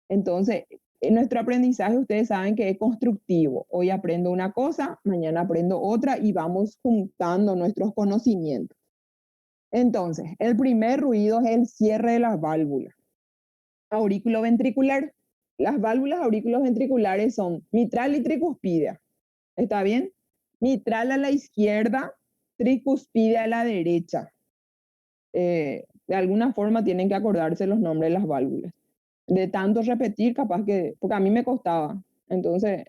Entonces, en nuestro aprendizaje ustedes saben que es constructivo. Hoy aprendo una cosa, mañana aprendo otra y vamos juntando nuestros conocimientos. Entonces, el primer ruido es el cierre de las válvulas. Aurículo ventricular. Las válvulas auriculoventriculares son mitral y tricuspidia. ¿Está bien? Mitral a la izquierda, tricuspidia a la derecha. De alguna forma tienen que acordarse los nombres de las válvulas. De tanto repetir, capaz que, porque a mí me costaba. Entonces,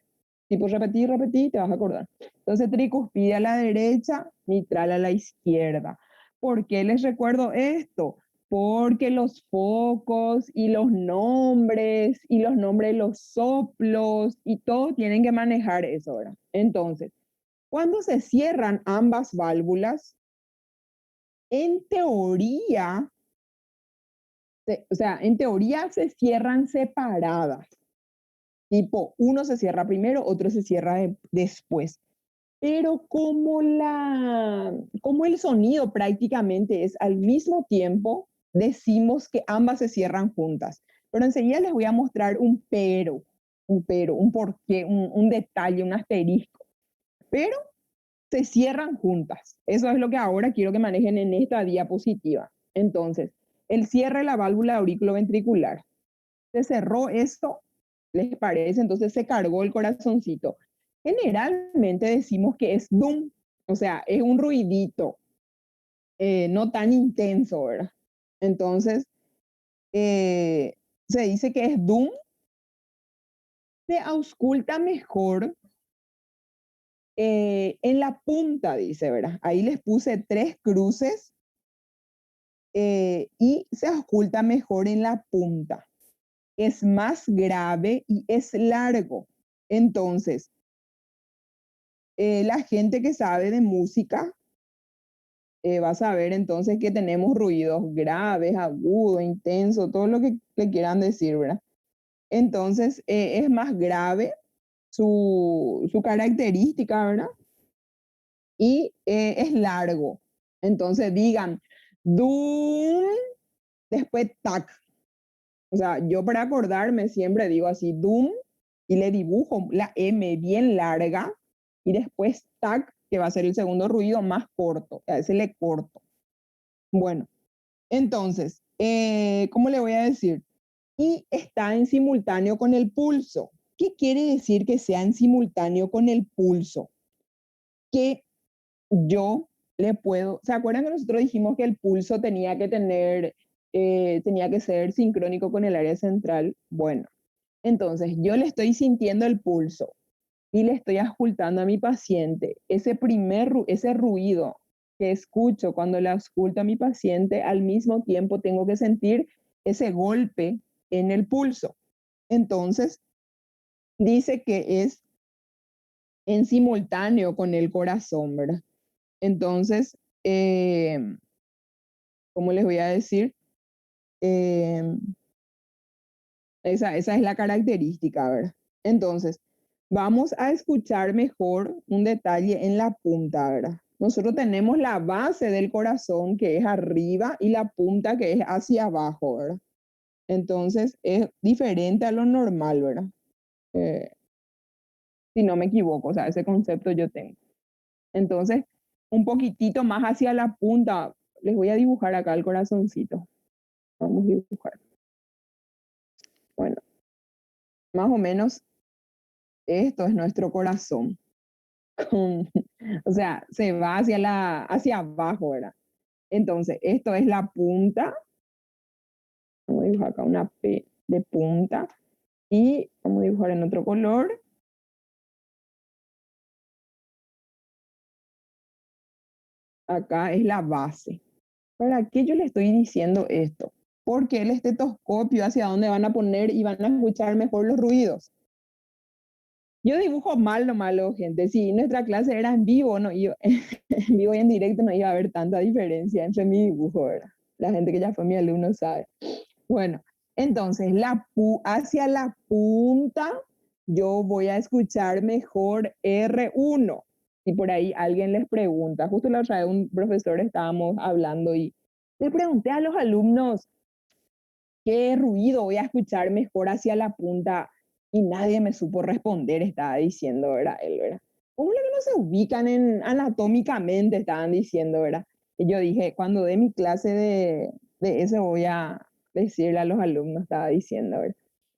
tipo repetir, repetir, te vas a acordar. Entonces, tricuspidia a la derecha, mitral a la izquierda. ¿Por qué les recuerdo esto? Porque los focos y los nombres de los soplos y todo tienen que manejar eso, ¿verdad? Entonces, cuando se cierran ambas válvulas, en teoría, en teoría se cierran separadas. Tipo, uno se cierra primero, otro se cierra después. Pero como el sonido prácticamente es al mismo tiempo, decimos que ambas se cierran juntas. Pero enseguida les voy a mostrar un porqué, un detalle, un asterisco. Pero se cierran juntas. Eso es lo que ahora quiero que manejen en esta diapositiva. Entonces, el cierre de la válvula auriculoventricular. Se cerró esto, ¿les parece? Entonces se cargó el corazoncito. Generalmente decimos que es dum, o sea, es un ruidito, no tan intenso, ¿verdad? Entonces, se dice que es dum, se ausculta mejor en la punta, dice, ¿verdad? Ahí les puse 3 cruces y se ausculta mejor en la punta. Es más grave y es largo. Entonces, la gente que sabe de música va a saber entonces que tenemos ruidos graves, agudos, intensos, todo lo que le quieran decir, ¿verdad? Entonces, es más grave su característica, ¿verdad? Y es largo. Entonces, digan, dum, después tac. O sea, yo para acordarme siempre digo así, dum, y le dibujo la M bien larga, y después tac, que va a ser el segundo ruido más corto. A ese le corto. Bueno, entonces, ¿cómo le voy a decir? Y está en simultáneo con el pulso. ¿Qué quiere decir que sea en simultáneo con el pulso? Que yo le puedo, ¿se acuerdan que nosotros dijimos que el pulso tenía que ser sincrónico con el área central? Bueno, entonces yo le estoy sintiendo el pulso y le estoy auscultando a mi paciente ese ruido que escucho cuando le ausculto a mi paciente, al mismo tiempo tengo que sentir ese golpe en el pulso. Entonces, dice que es en simultáneo con el corazón, ¿verdad? Entonces, eh, ¿cómo les voy a decir? Eh, esa es la característica, ¿verdad? Entonces, vamos a escuchar mejor un detalle en la punta, ¿verdad? Nosotros tenemos la base del corazón que es arriba y la punta que es hacia abajo, ¿verdad? Entonces, es diferente a lo normal, ¿verdad? Eh, si no me equivoco, o sea, ese concepto yo tengo. Entonces, un poquitito más hacia la punta, les voy a dibujar acá el corazoncito. Vamos a dibujar. Bueno, más o menos esto es nuestro corazón. O sea, se va hacia abajo, ¿verdad? Entonces, esto es la punta. Vamos a dibujar acá una P de punta. Y vamos a dibujar en otro color. Acá es la base. ¿Para qué yo le estoy diciendo esto? Porque el estetoscopio hacia dónde van a poner y van a escuchar mejor los ruidos. Yo dibujo mal lo malo, gente. Si nuestra clase era en vivo, no iba, en vivo y en directo no iba a haber tanta diferencia entre mi dibujo, ¿verdad? La gente que ya fue mi alumno sabe. Bueno, entonces hacia la punta yo voy a escuchar mejor R1. Si por ahí alguien les pregunta, justo la otra vez un profesor estábamos hablando y le pregunté a los alumnos, ¿Qué ruido voy a escuchar mejor hacia la punta? Y nadie me supo responder, estaba diciendo, ¿verdad? Él, ¿verdad? ¿Cómo es que no se ubican anatómicamente? Estaban diciendo, ¿verdad? Y yo dije, cuando dé mi clase de eso voy a decirle a los alumnos, estaba diciendo, ¿verdad?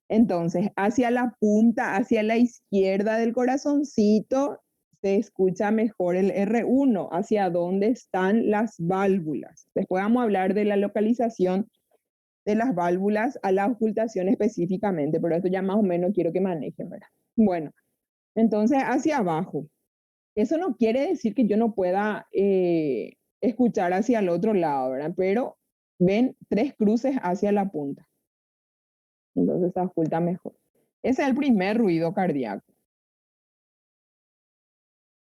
Entonces, hacia la punta, hacia la izquierda del corazoncito, se escucha mejor el R1, hacia dónde están las válvulas. Después vamos a hablar de la localización de las válvulas a la ocultación específicamente, pero esto ya más o menos quiero que manejen, ¿verdad? Bueno, entonces hacia abajo. Eso no quiere decir que yo no pueda escuchar hacia el otro lado, ¿verdad? Pero ven 3 cruces hacia la punta. Entonces se oculta mejor. Ese es el primer ruido cardíaco.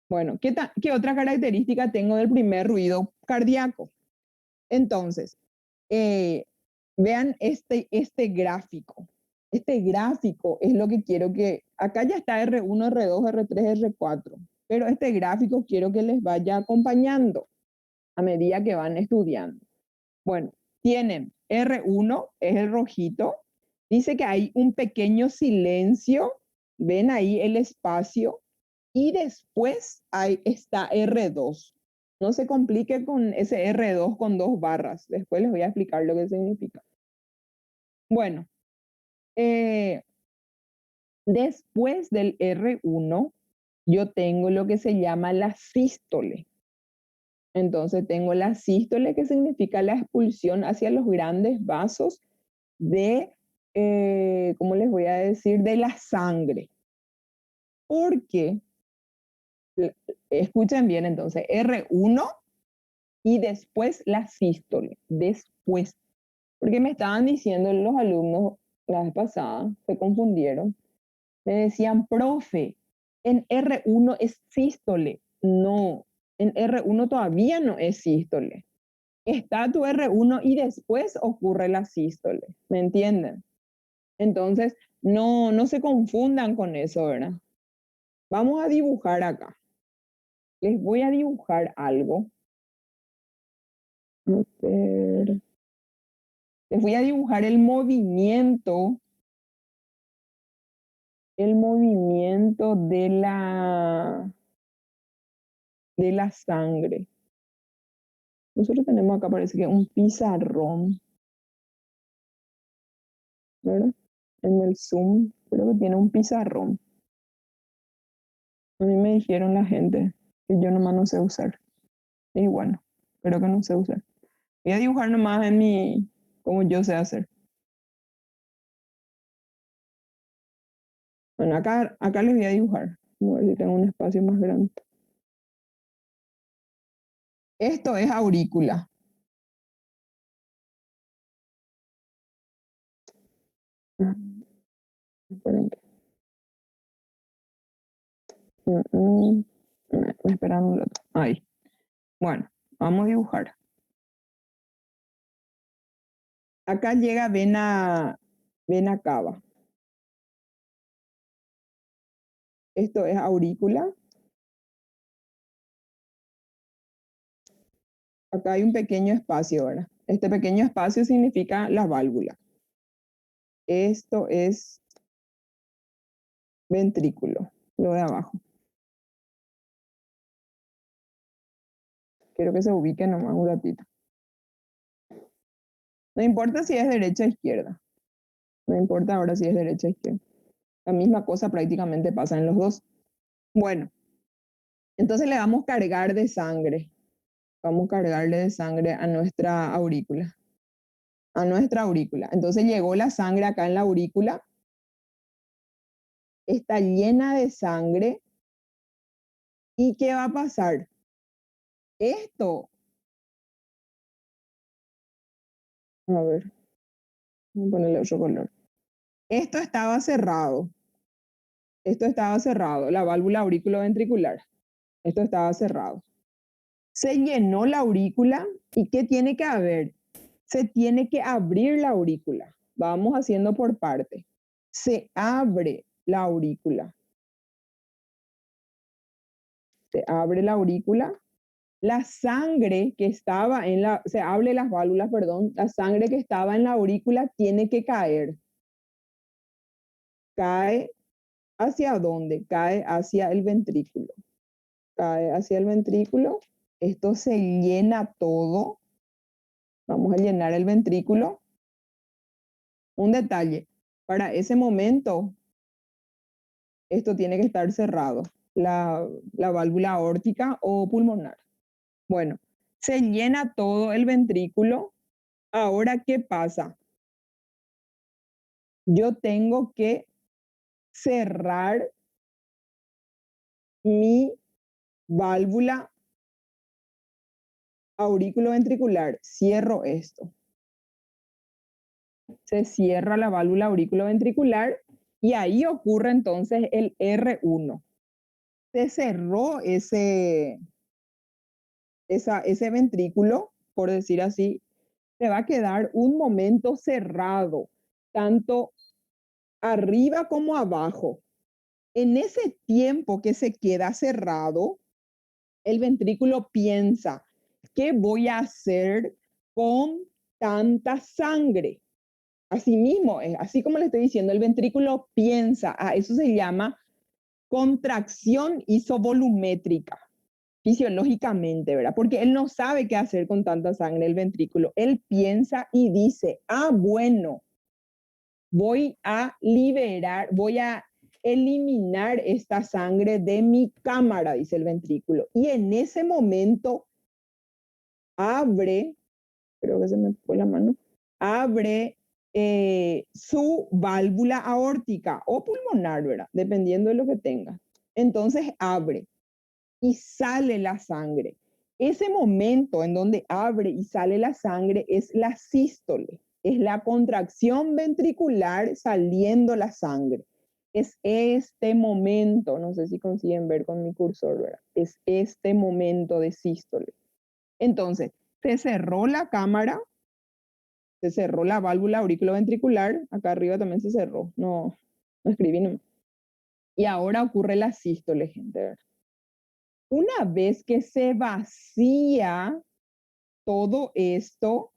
Bueno, ¿qué otra característica tengo del primer ruido cardíaco? Entonces, vean este gráfico. Este gráfico es lo que quiero que, acá ya está R1, R2, R3, R4, pero este gráfico quiero que les vaya acompañando a medida que van estudiando. Bueno, tienen R1, es el rojito, dice que hay un pequeño silencio, ven ahí el espacio, y después está R2. No se complique con ese R2 con 2 barras. Después les voy a explicar lo que significa. Bueno, después del R1, yo tengo lo que se llama la sístole. Entonces tengo la sístole, que significa la expulsión hacia los grandes vasos de, ¿cómo les voy a decir? De la sangre. Porque, escuchen bien entonces, R1 y después la sístole, después. Porque me estaban diciendo los alumnos la vez pasada, se confundieron, me decían, profe, en R1 es sístole. No, en R1 todavía no es sístole. Está tu R1 y después ocurre la sístole, ¿me entienden? Entonces, no se confundan con eso, ¿verdad? Vamos a dibujar acá. Les voy a dibujar algo. A ver. Les voy a dibujar el movimiento de la sangre. Nosotros tenemos acá, parece que un pizarrón, ¿verdad? En el Zoom, creo que tiene un pizarrón. A mí me dijeron la gente que yo nomás no sé usar. Y bueno, pero que no sé usar. Voy a dibujar nomás como yo sé hacer. Bueno, acá les voy a dibujar. Voy a ver si tengo un espacio más grande. Esto es aurícula. Esperen. Esperan un rato. Ahí. Bueno, vamos a dibujar. Acá llega vena cava. Esto es aurícula. Acá hay un pequeño espacio, ¿verdad? Este pequeño espacio significa la válvula. Esto es ventrículo, lo de abajo. Quiero que se ubique nomás un ratito. No importa si es derecha o izquierda. No importa ahora si es derecha o izquierda. La misma cosa prácticamente pasa en los dos. Bueno, entonces le vamos a cargar de sangre. Vamos a cargarle de sangre a nuestra aurícula. A nuestra aurícula. Entonces llegó la sangre acá en la aurícula. Está llena de sangre. ¿Y qué va a pasar? Esto. A ver. Voy a ponerle otro color. Esto estaba cerrado. Esto estaba cerrado. La válvula auriculoventricular. Esto estaba cerrado. Se llenó la aurícula. ¿Y qué tiene que haber? Se tiene que abrir la aurícula. Vamos haciendo por parte. Se abre la aurícula. Se abre la aurícula La sangre que estaba en la, se hable las válvulas, perdón, la sangre que estaba en la aurícula tiene que caer. ¿Cae hacia dónde? Cae hacia el ventrículo. Cae hacia el ventrículo. Esto se llena todo. Vamos a llenar el ventrículo. Un detalle, para ese momento, esto tiene que estar cerrado, la válvula aórtica o pulmonar. Bueno, se llena todo el ventrículo. Ahora, ¿qué pasa? Yo tengo que cerrar mi válvula auriculoventricular. Cierro esto. Se cierra la válvula auriculoventricular y ahí ocurre entonces el R1. Se cerró ese ventrículo, por decir así, se va a quedar un momento cerrado, tanto arriba como abajo. En ese tiempo que se queda cerrado, el ventrículo piensa, ¿qué voy a hacer con tanta sangre? Así mismo, así como le estoy diciendo, el ventrículo piensa, eso se llama contracción isovolumétrica, fisiológicamente, ¿verdad? Porque él no sabe qué hacer con tanta sangre, el ventrículo. Él piensa y dice, bueno, voy a liberar, voy a eliminar esta sangre de mi cámara, dice el ventrículo. Y en ese momento abre, creo que se me fue la mano, abre su válvula aórtica o pulmonar, ¿verdad? Dependiendo de lo que tenga. Entonces abre y sale la sangre. Ese momento en donde abre y sale la sangre es la sístole, es la contracción ventricular saliendo la sangre. Es este momento, no sé si consiguen ver con mi cursor, ¿verdad? Es este momento de sístole. Entonces, se cerró la cámara, se cerró la válvula auriculoventricular, acá arriba también se cerró, no escribí nomás. Y ahora ocurre la sístole, gente, ¿verdad? Una vez que se vacía todo esto,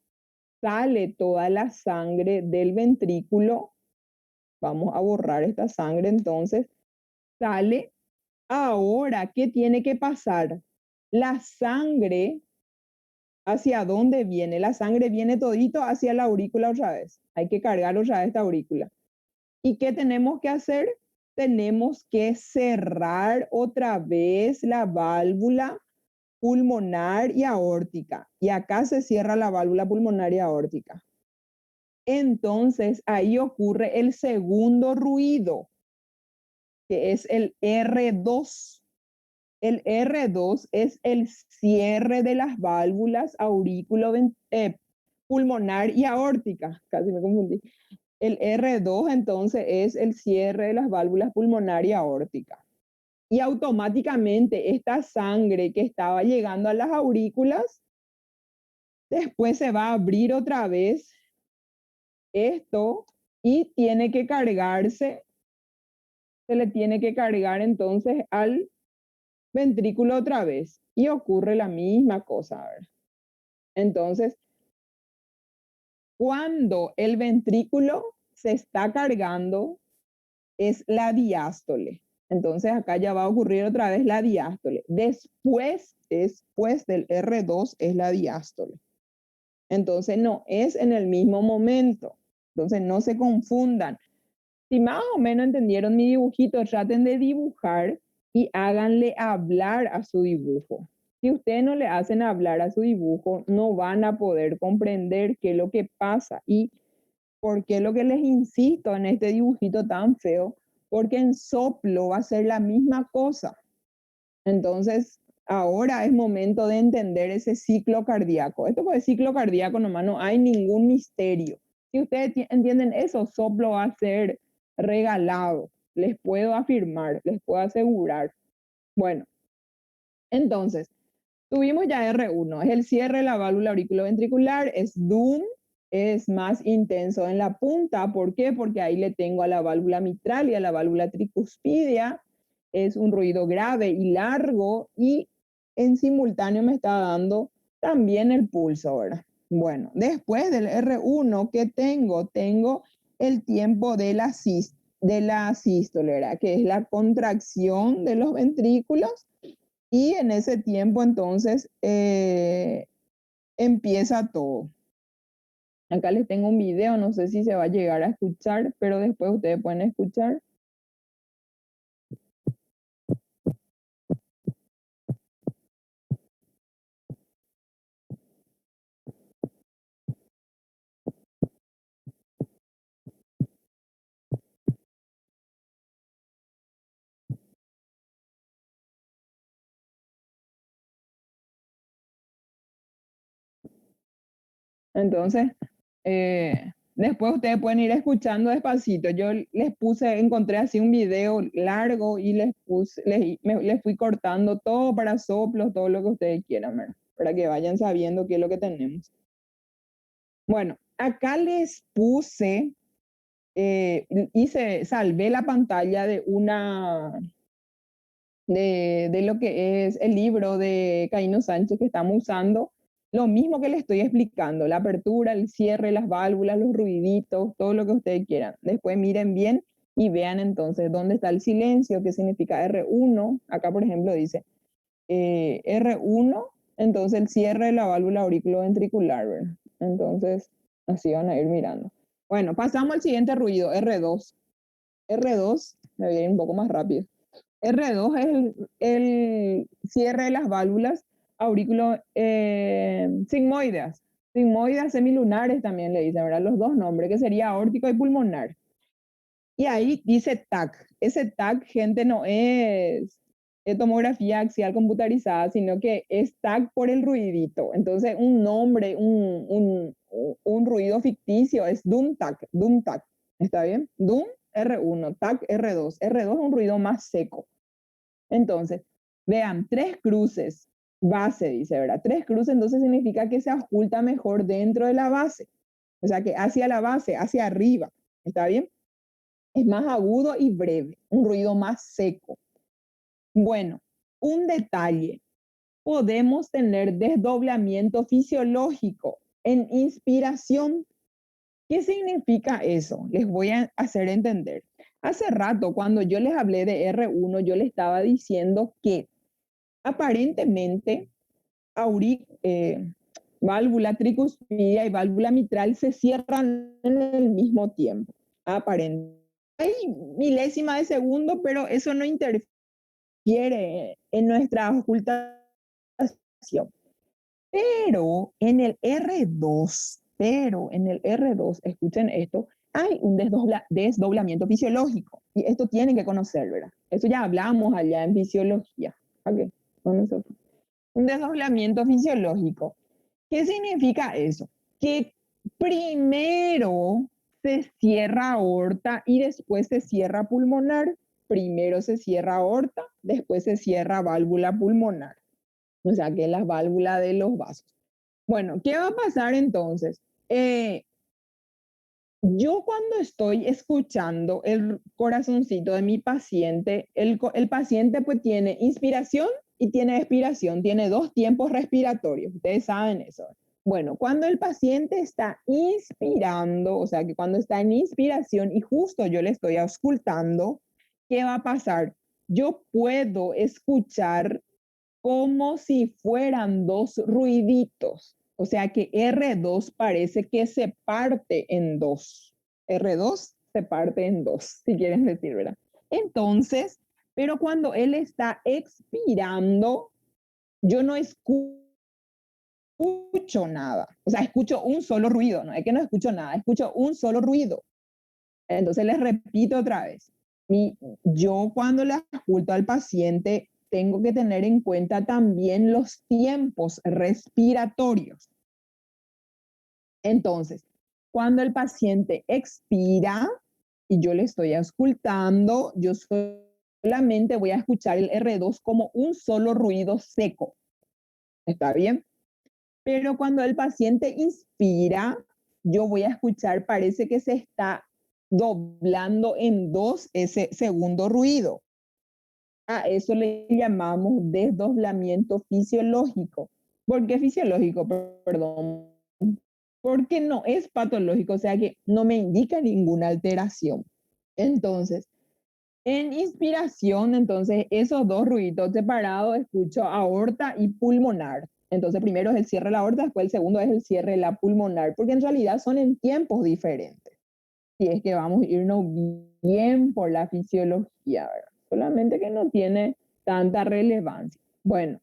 sale toda la sangre del ventrículo. Vamos a borrar esta sangre entonces. Sale. Ahora, ¿qué tiene que pasar? La sangre, ¿hacia dónde viene? La sangre viene todito hacia la aurícula otra vez. Hay que cargar otra vez esta aurícula. ¿Y qué tenemos que hacer? Tenemos que cerrar otra vez la válvula pulmonar y aórtica. Y acá se cierra la válvula pulmonar y aórtica. Entonces ahí ocurre el segundo ruido, que es el R2. El R2 es el cierre de las válvulas pulmonar y aórtica. Casi me confundí. El R2 entonces es el cierre de las válvulas pulmonar y aórtica. Y automáticamente esta sangre que estaba llegando a las aurículas, después se va a abrir otra vez esto y tiene que cargarse, se le tiene que cargar entonces al ventrículo otra vez y ocurre la misma cosa. ¿Verdad? Entonces, cuando el ventrículo se está cargando, es la diástole. Entonces acá ya va a ocurrir otra vez la diástole. Después del R2 es la diástole. Entonces no es en el mismo momento. Entonces no se confundan. Si más o menos entendieron mi dibujito, traten de dibujar y háganle hablar a su dibujo. Si ustedes no le hacen hablar a su dibujo, no van a poder comprender qué es lo que pasa y por qué lo que les insisto en este dibujito tan feo, porque en soplo va a ser la misma cosa. Entonces, ahora es momento de entender ese ciclo cardíaco. Esto con el ciclo cardíaco nomás no hay ningún misterio. Si ustedes entienden eso, soplo va a ser regalado. Les puedo afirmar, les puedo asegurar. Bueno, entonces, tuvimos ya R1, es el cierre de la válvula auriculoventricular, es DUM, es más intenso en la punta. ¿Por qué? Porque ahí le tengo a la válvula mitral y a la válvula tricuspidia. Es un ruido grave y largo y en simultáneo me está dando también el pulso, ¿verdad? Bueno, después del R1 que tengo el tiempo de la sístole, ¿verdad? Que es la contracción de los ventrículos y en ese tiempo entonces empieza todo. Acá les tengo un video, no sé si se va a llegar a escuchar, pero después ustedes pueden escuchar. Entonces, después ustedes pueden ir escuchando despacito. Yo les puse, encontré así un video largo y les puse, les fui cortando todo para soplos, todo lo que ustedes quieran, ¿verdad? Para que vayan sabiendo qué es lo que tenemos. Bueno, acá les puse, salvé la pantalla de de lo que es el libro de Caíno Sánchez que estamos usando, lo mismo que les estoy explicando, la apertura, el cierre, las válvulas, los ruiditos, todo lo que ustedes quieran. Después miren bien y vean entonces dónde está el silencio, qué significa R1. Acá, por ejemplo, dice R1, entonces el cierre de la válvula auriculoventricular, ¿verdad? Entonces, así van a ir mirando. Bueno, pasamos al siguiente ruido, R2. R2, me voy a ir un poco más rápido. R2 es el cierre de las válvulas aurículo sigmoideas. Sigmoideas semilunares también le dicen, ¿verdad? Los dos nombres, que sería aórtico y pulmonar. Y ahí dice TAC. Ese TAC, gente, no es tomografía axial computarizada, sino que es TAC por el ruidito. Entonces, un nombre, un ruido ficticio es DUM TAC, DUM TAC. ¿Está bien? DUM R1, TAC R2. R2 es un ruido más seco. Entonces, vean, tres cruces, base dice, ¿verdad? Tres cruces entonces significa que se oculta mejor dentro de la base. O sea que hacia la base, hacia arriba. ¿Está bien? Es más agudo y breve, un ruido más seco. Bueno, un detalle. Podemos tener desdoblamiento fisiológico en inspiración. ¿Qué significa eso? Les voy a hacer entender. Hace rato, cuando yo les hablé de R1, yo les estaba diciendo que aparentemente válvula tricuspidia y válvula mitral se cierran en el mismo tiempo. Aparentemente. Hay milésima de segundo, pero eso no interfiere en nuestra ocultación. Pero en el R2, escuchen esto, hay un desdoblamiento fisiológico. Y esto tienen que conocer, ¿verdad? Eso ya hablamos allá en fisiología. Okay. Un desdoblamiento fisiológico. ¿Qué significa eso? Que primero se cierra aorta y después se cierra pulmonar. Primero se cierra aorta, después se cierra válvula pulmonar. O sea, que es la válvula de los vasos. Bueno, ¿qué va a pasar entonces? Yo cuando estoy escuchando el corazoncito de mi paciente, el paciente pues tiene inspiración y tiene expiración, tiene dos tiempos respiratorios, ustedes saben eso. Bueno, cuando el paciente está inspirando, o sea que cuando está en inspiración y justo yo le estoy auscultando, ¿qué va a pasar? Yo puedo escuchar como si fueran dos ruiditos. O sea que R2 parece que se parte en dos. R2 se parte en dos, si quieren decir, ¿verdad? Entonces, pero cuando él está expirando, yo no escucho nada. O sea, escucho un solo ruido, no es que no escucho nada, escucho un solo ruido. Entonces les repito otra vez. Yo cuando le ausculto al paciente tengo que tener en cuenta también los tiempos respiratorios. Entonces, cuando el paciente expira y yo le estoy auscultando, yo solamente voy a escuchar el R2 como un solo ruido seco. ¿Está bien? Pero cuando el paciente inspira, yo voy a escuchar, parece que se está doblando en dos ese segundo ruido. A eso le llamamos desdoblamiento fisiológico. ¿Por qué fisiológico? Perdón. Porque no es patológico, o sea que no me indica ninguna alteración. Entonces, en inspiración, entonces, esos dos ruidos separados, escucho aorta y pulmonar. Entonces, primero es el cierre de la aorta, después el segundo es el cierre de la pulmonar, porque en realidad son en tiempos diferentes. Si es que vamos a irnos bien por la fisiología, ¿verdad? Solamente que no tiene tanta relevancia. Bueno,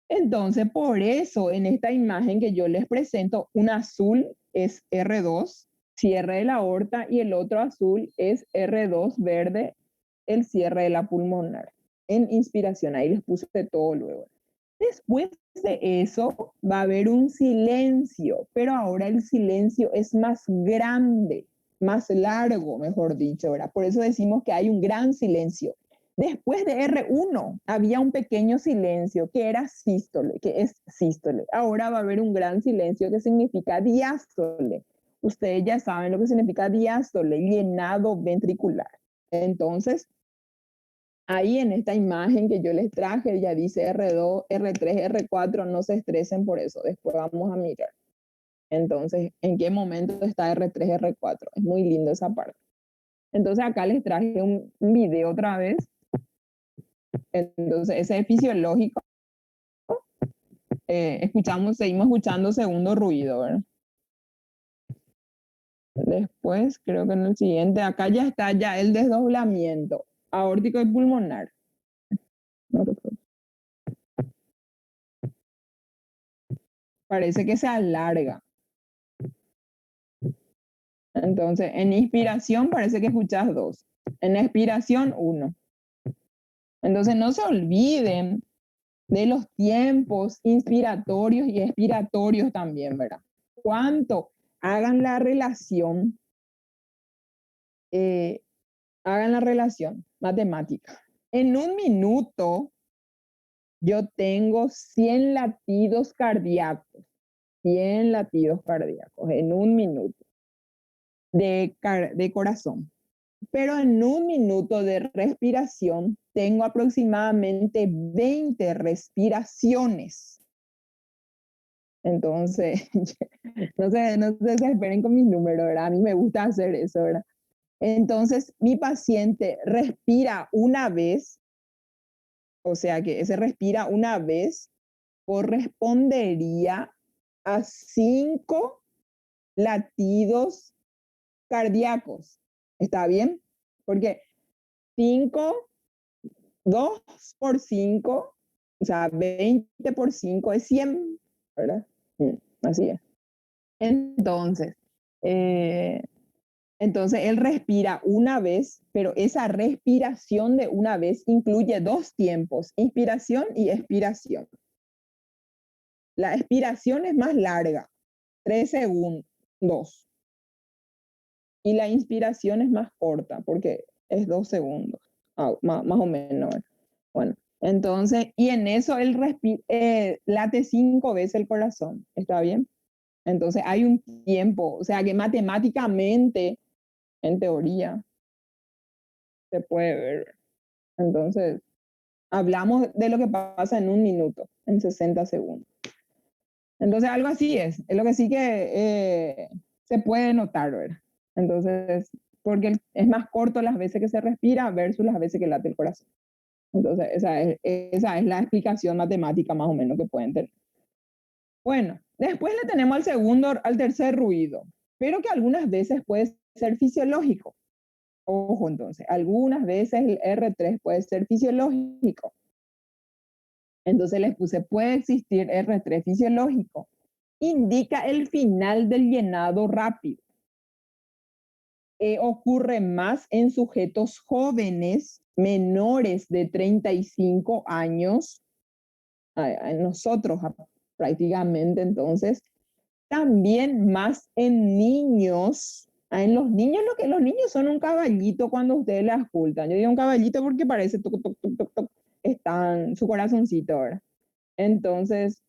entonces por eso en esta imagen que yo les presento, un azul es R2, cierre de la aorta, y el otro azul es R2 verde, el cierre de la pulmonar. En inspiración, ahí les puse todo luego. Después de eso va a haber un silencio, pero ahora el silencio es más grande, más largo, mejor dicho, ¿verdad? Por eso decimos que hay un gran silencio. Después de R1 había un pequeño silencio que era sístole, que es sístole. Ahora va a haber un gran silencio que significa diástole. Ustedes ya saben lo que significa diástole, llenado ventricular. Entonces, ahí en esta imagen que yo les traje ya dice R2, R3, R4, no se estresen por eso, después vamos a mirar. Entonces, ¿en qué momento está R3, R4? Es muy lindo esa parte. Entonces acá les traje un video otra vez. Entonces, ese es fisiológico. Seguimos escuchando segundo ruido, ¿verdad? Después, creo que en el siguiente, acá ya está ya el desdoblamiento aórtico y pulmonar. Parece que se alarga. Entonces, en inspiración parece que escuchas 2. En expiración, 1. Entonces, no se olviden de los tiempos inspiratorios y expiratorios también, ¿verdad? ¿Cuánto? Hagan la relación, eh, hagan la relación matemática. En un minuto, yo tengo 100 latidos cardíacos. 100 latidos cardíacos en un minuto de corazón. Pero en un minuto de respiración tengo aproximadamente 20 respiraciones. Entonces, no se desesperen con mis números, ¿verdad? A mí me gusta hacer eso, ¿verdad? Entonces, mi paciente respira una vez, o sea que ese respira una vez correspondería a 5 latidos cardíacos. ¿Está bien? Porque 5 2 por 5, o sea, 20 por 5 es 100, ¿verdad? Así es. Entonces, eh, entonces él respira una vez, pero esa respiración de una vez incluye 2 tiempos, inspiración y expiración. La expiración es más larga, 3 segundos, y la inspiración es más corta, porque es 2 segundos, más o menos. Bueno, entonces, y en eso él late 5 veces el corazón, ¿está bien? Entonces hay un tiempo, o sea que matemáticamente, en teoría, se puede ver. Entonces, hablamos de lo que pasa en un minuto, en 60 segundos. Entonces, algo así es lo que sí que se puede notar, ¿verdad? Entonces, porque es más corto las veces que se respira versus las veces que late el corazón. Entonces, esa es la explicación matemática más o menos que pueden tener. Bueno, después le tenemos al tercer ruido, pero que algunas veces puede ser fisiológico. Ojo, entonces, algunas veces el R3 puede ser fisiológico. Entonces les puse, puede existir R3 fisiológico. Indica el final del llenado rápido. Ocurre más en sujetos jóvenes, menores de 35 años, en nosotros prácticamente entonces, también más en niños. En los niños, los niños son un caballito cuando ustedes las ocultan. Yo digo un caballito porque parece toc, toc, toc, toc, toc, están su corazoncito, ¿verdad? Entonces,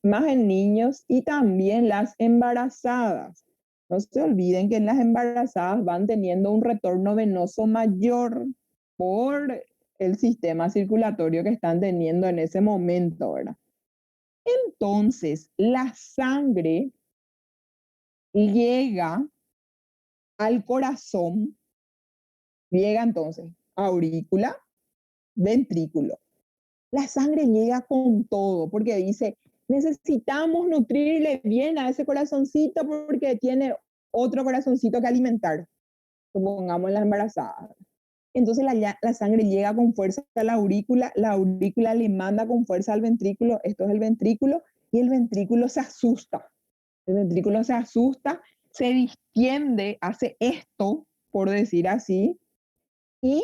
más en niños y también las embarazadas. No se olviden que las embarazadas van teniendo un retorno venoso mayor por el sistema circulatorio que están teniendo en ese momento, ¿verdad? Entonces, la sangre llega al corazón, llega entonces aurícula, ventrículo. La sangre llega con todo, porque dice, necesitamos nutrirle bien a ese corazoncito porque tiene otro corazoncito que alimentar, supongamos la embarazada. Entonces la sangre llega con fuerza a la aurícula le manda con fuerza al ventrículo, esto es el ventrículo, y el ventrículo se asusta. El ventrículo se asusta, se distiende, hace esto, por decir así, y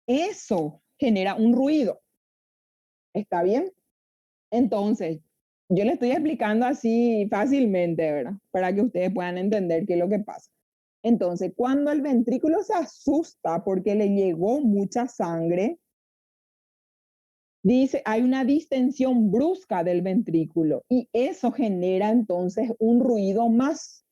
eso genera un ruido. ¿Está bien? Entonces, yo le estoy explicando así fácilmente, ¿verdad? Para que ustedes puedan entender qué es lo que pasa. Entonces, cuando el ventrículo se asusta porque le llegó mucha sangre, dice, hay una distensión brusca del ventrículo y eso genera entonces un ruido más.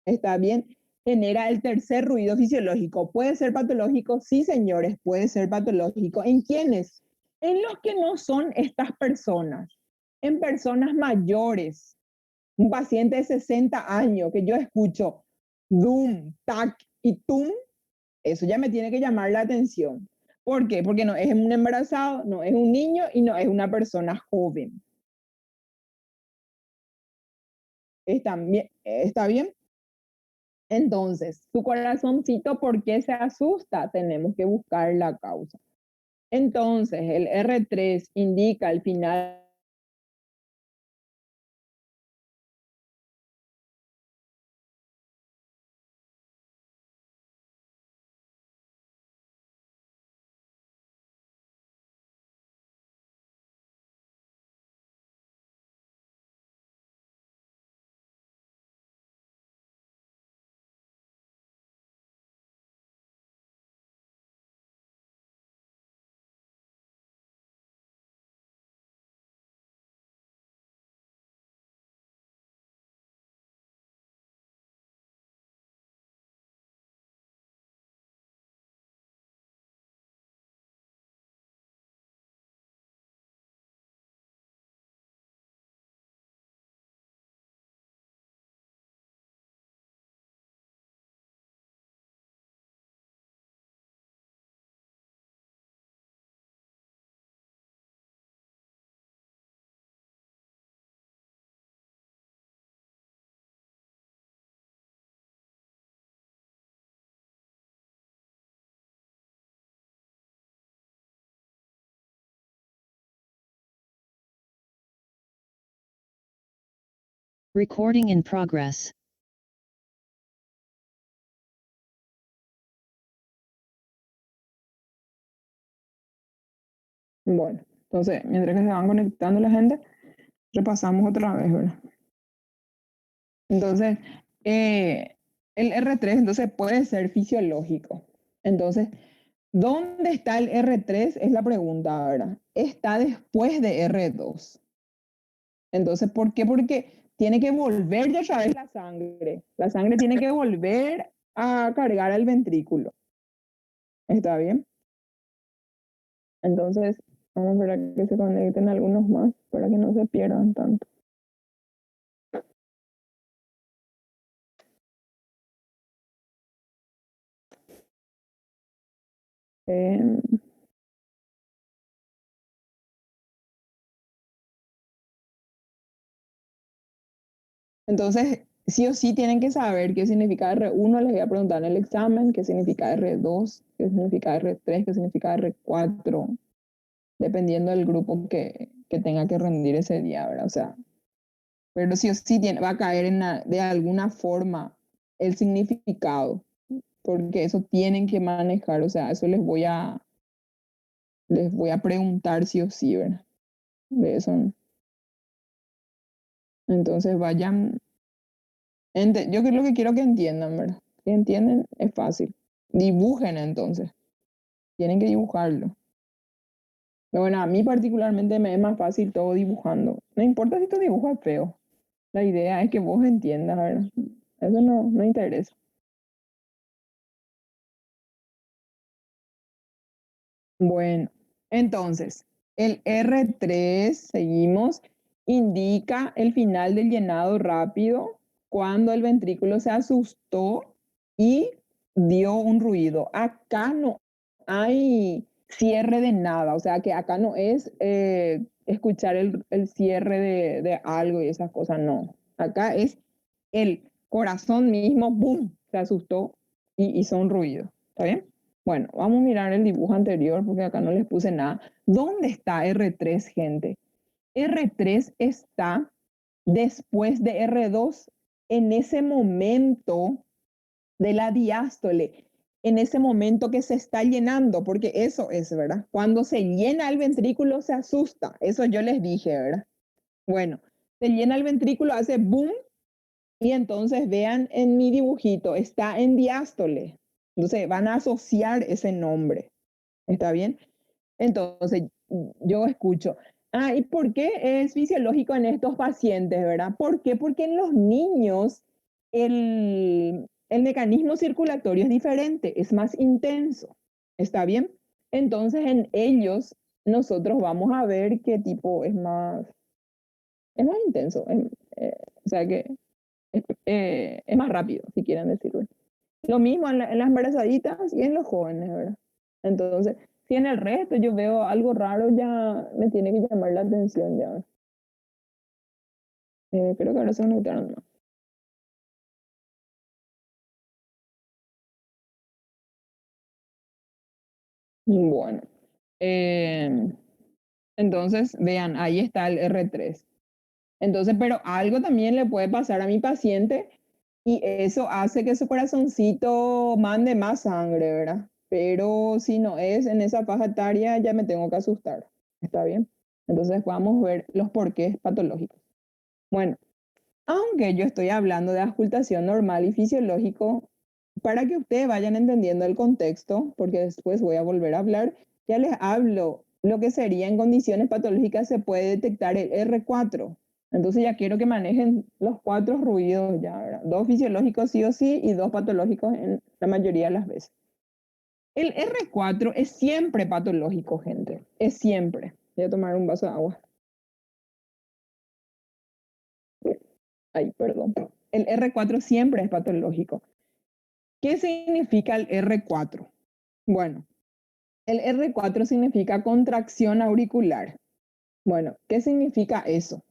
¿Está bien? Genera el tercer ruido fisiológico. ¿Puede ser patológico? Sí, señores, puede ser patológico. ¿En quiénes? En los que no son estas personas. En personas mayores. Un paciente de 60 años que yo escucho dum, tac y tum, eso ya me tiene que llamar la atención. ¿Por qué? Porque no es un embarazado, no es un niño y no es una persona joven. ¿Está bien? Entonces, tu corazoncito, ¿por qué se asusta? Tenemos que buscar la causa. Entonces, el R3 indica el final. Recording in progress. Bueno, entonces, mientras que se van conectando la gente, repasamos otra vez, ¿verdad? Entonces, el R3 entonces puede ser fisiológico. Entonces, ¿dónde está el R3? Es la pregunta, ¿verdad? Está después de R2. Entonces, ¿por qué? Porque tiene que volver ya otra vez la sangre. La sangre tiene que volver a cargar al ventrículo. ¿Está bien? Entonces, vamos a esperar que se conecten algunos más para que no se pierdan tanto. Eh, Entonces, sí o sí tienen que saber qué significa R1, les voy a preguntar en el examen, qué significa R2, qué significa R3, qué significa R4, dependiendo del grupo que tenga que rendir ese día, ¿verdad? O sea, pero sí o sí va a caer de alguna forma el significado, porque eso tienen que manejar, o sea, eso les voy a preguntar sí o sí, ¿verdad? De eso. Entonces vayan. Yo lo que quiero que entiendan, ¿verdad? Si entienden, es fácil. Dibujen entonces. Tienen que dibujarlo. Pero bueno, a mí particularmente me es más fácil todo dibujando. No importa si tu dibujo es feo. La idea es que vos entiendas, ¿verdad? Eso no interesa. Bueno, Entonces, el R3, seguimos, indica el final del llenado rápido cuando el ventrículo se asustó y dio un ruido. Acá no hay cierre de nada, o sea que acá no es escuchar el cierre de algo y esas cosas, no. Acá es el corazón mismo, ¡boom!, se asustó y hizo un ruido. ¿Está bien? Bueno, vamos a mirar el dibujo anterior porque acá no les puse nada. ¿Dónde está R3, gente? R3 está después de R2 en ese momento de la diástole, en ese momento que se está llenando, porque eso es, ¿verdad? Cuando se llena el ventrículo se asusta, eso yo les dije, ¿verdad? Bueno, se llena el ventrículo, hace boom, y entonces vean en mi dibujito, está en diástole. Entonces van a asociar ese nombre. ¿Está bien? Entonces yo escucho. Ah, ¿y por qué es fisiológico en estos pacientes, verdad? ¿Por qué? Porque en los niños el mecanismo circulatorio es diferente, es más intenso. ¿Está bien? Entonces en ellos nosotros vamos a ver qué tipo es más intenso. O sea que es más rápido, si quieren decirlo. Lo mismo en las embarazaditas y en los jóvenes, ¿verdad? Entonces, si en el resto yo veo algo raro, ya me tiene que llamar la atención ya. Creo que ahora se conectaron más. Bueno, eh, entonces vean, ahí está el R3. Entonces, pero algo también le puede pasar a mi paciente y eso hace que su corazoncito mande más sangre, ¿verdad? Pero si no es en esa faja etaria, ya me tengo que asustar. ¿Está bien? Entonces vamos a ver los porqués patológicos. Bueno, aunque yo estoy hablando de auscultación normal y fisiológico, para que ustedes vayan entendiendo el contexto, porque después voy a volver a hablar, ya les hablo lo que sería en condiciones patológicas se puede detectar el R4. Entonces ya quiero que manejen los 4 ruidos ya, ¿verdad? 2 fisiológicos sí o sí y 2 patológicos en la mayoría de las veces. El R4 es siempre patológico, gente. Es siempre. Voy a tomar un vaso de agua. Ay, perdón. El R4 siempre es patológico. ¿Qué significa el R4? Bueno, el R4 significa contracción auricular. Bueno, ¿qué significa eso?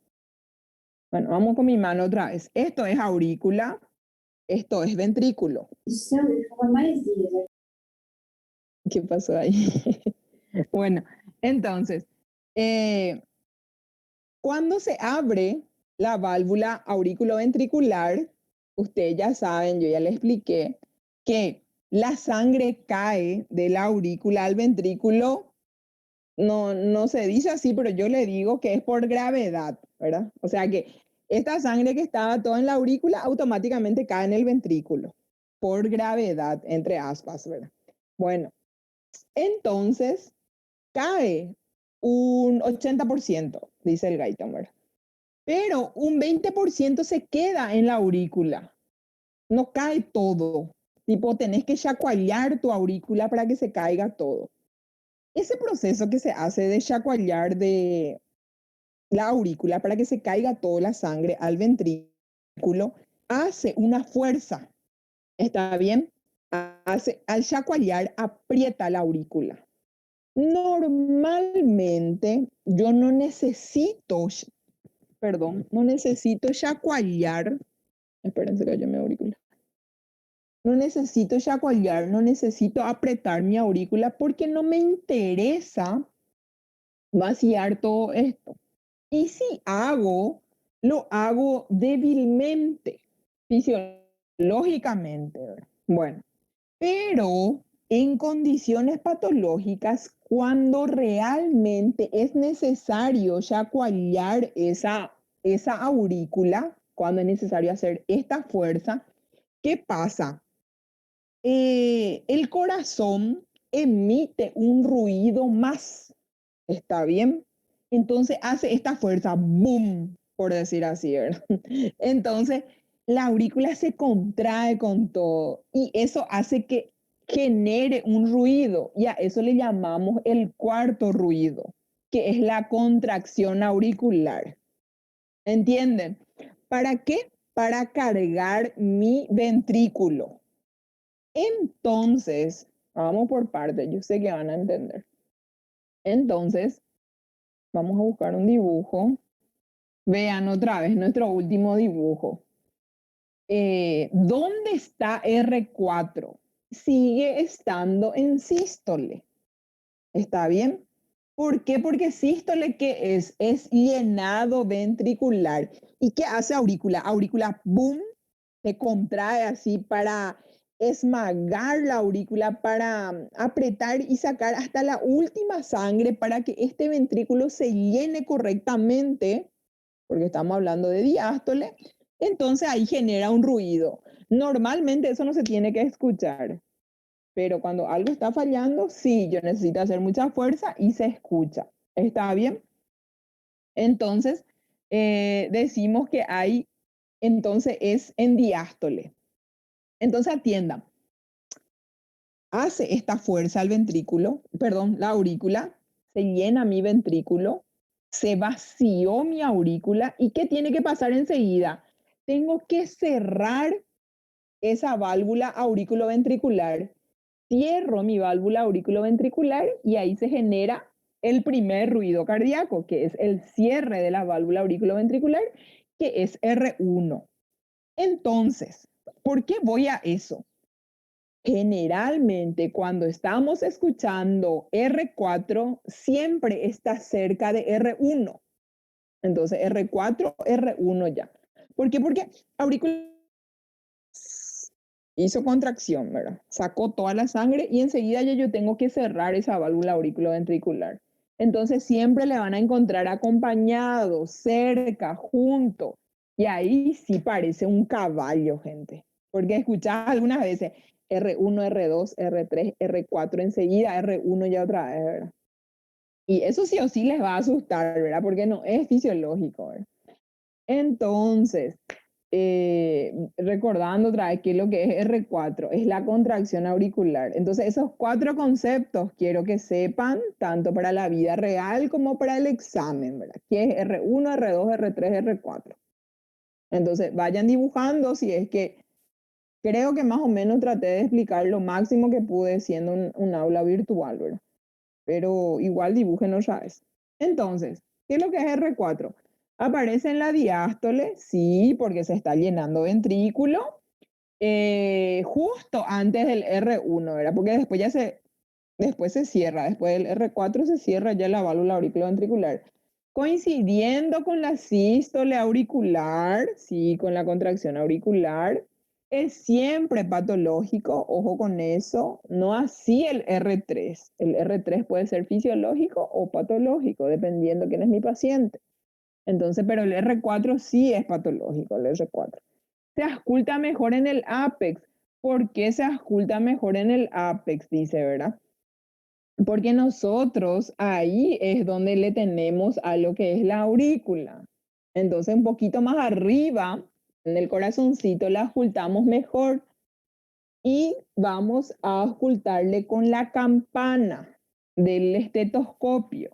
Bueno, vamos con mi mano otra vez. Esto es aurícula, esto es ventrículo. ¿Qué pasó ahí? Bueno, entonces, cuando se abre la válvula auriculoventricular, ustedes ya saben, yo ya les expliqué, que la sangre cae de la aurícula al ventrículo. No, no se dice así, pero yo le digo que es por gravedad, ¿verdad? O sea que esta sangre que estaba toda en la aurícula automáticamente cae en el ventrículo, por gravedad, entre aspas, ¿verdad? Bueno, entonces cae un 80%, dice el Guyton, ¿verdad? Pero un 20% se queda en la aurícula, no cae todo. Tipo, tenés que chacoallar tu aurícula para que se caiga todo. Ese proceso que se hace de chacoallar de la aurícula para que se caiga toda la sangre al ventrículo hace una fuerza. ¿Está bien? Al chacoallar aprieta la aurícula. Normalmente yo no necesito, no necesito chacoallar. Espérense que yo me aurícula. No necesito chacoallar, no necesito apretar mi aurícula porque no me interesa vaciar todo esto. Y si hago, lo hago débilmente, fisiológicamente, ¿verdad? Bueno, pero en condiciones patológicas, cuando realmente es necesario chacoallar esa aurícula, cuando es necesario hacer esta fuerza, ¿qué pasa? El corazón emite un ruido más, ¿está bien? Entonces hace esta fuerza, boom, por decir así, ¿verdad? Entonces la aurícula se contrae con todo y eso hace que genere un ruido y a eso le llamamos el cuarto ruido, que es la contracción auricular. ¿Entienden? ¿Para qué? Para cargar mi ventrículo. Entonces, vamos por partes, yo sé que van a entender. Entonces, vamos a buscar un dibujo. Vean otra vez nuestro último dibujo. ¿Dónde está R4? Sigue estando en sístole. ¿Está bien? ¿Por qué? Porque sístole, ¿qué es? Es llenado ventricular. ¿Y qué hace aurícula? Aurícula, boom, se contrae así para esmagar la aurícula, para apretar y sacar hasta la última sangre para que este ventrículo se llene correctamente, porque estamos hablando de diástole. Entonces ahí genera un ruido. Normalmente eso no se tiene que escuchar. Pero cuando algo está fallando, sí, yo necesito hacer mucha fuerza y se escucha. ¿Está bien? Entonces, decimos que hay, entonces es en diástole. Entonces atiendan, hace esta fuerza al ventrículo, perdón, la aurícula, se llena mi ventrículo, se vació mi aurícula y ¿qué tiene que pasar enseguida? Tengo que cerrar esa válvula auriculoventricular. Cierro mi válvula auriculoventricular y ahí se genera el primer ruido cardíaco, que es el cierre de la válvula auriculoventricular, que es R1. Entonces, ¿por qué voy a eso? Generalmente cuando estamos escuchando R4, siempre está cerca de R1. Entonces, R4, R1 ya. ¿Por qué? Porque aurícula hizo contracción, ¿verdad? Sacó toda la sangre y enseguida ya yo tengo que cerrar esa válvula auriculoventricular. Entonces siempre le van a encontrar acompañado, cerca, junto. Y ahí sí parece un caballo, gente. Porque escuchás algunas veces R1, R2, R3, R4 enseguida, R1 ya otra vez, ¿verdad? Y eso sí o sí les va a asustar, ¿verdad? Porque no es fisiológico, ¿verdad? Entonces, recordando otra vez que lo que es R4 es la contracción auricular. Entonces, esos 4 conceptos quiero que sepan tanto para la vida real como para el examen, ¿verdad? Que es R1, R2, R3, R4. Entonces, vayan dibujando si es que creo que más o menos traté de explicar lo máximo que pude siendo un aula virtual, ¿verdad? Pero igual dibujen otra vez. Entonces, ¿qué es lo que es R4? Aparece en la diástole, sí, porque se está llenando ventrículo, justo antes del R1, ¿verdad? Porque después se cierra, después del R4 se cierra ya la válvula auriculoventricular. Coincidiendo con la sístole auricular, sí, con la contracción auricular, es siempre patológico, ojo con eso, no así el R3. El R3 puede ser fisiológico o patológico, dependiendo quién es mi paciente. Entonces, pero el R4 sí es patológico, el R4. Se ausculta mejor en el ápex. ¿Por qué se ausculta mejor en el ápex? Dice, ¿verdad? Porque nosotros ahí es donde le tenemos a lo que es la aurícula. Entonces, un poquito más arriba, en el corazoncito, la auscultamos mejor y vamos a auscultarle con la campana del estetoscopio.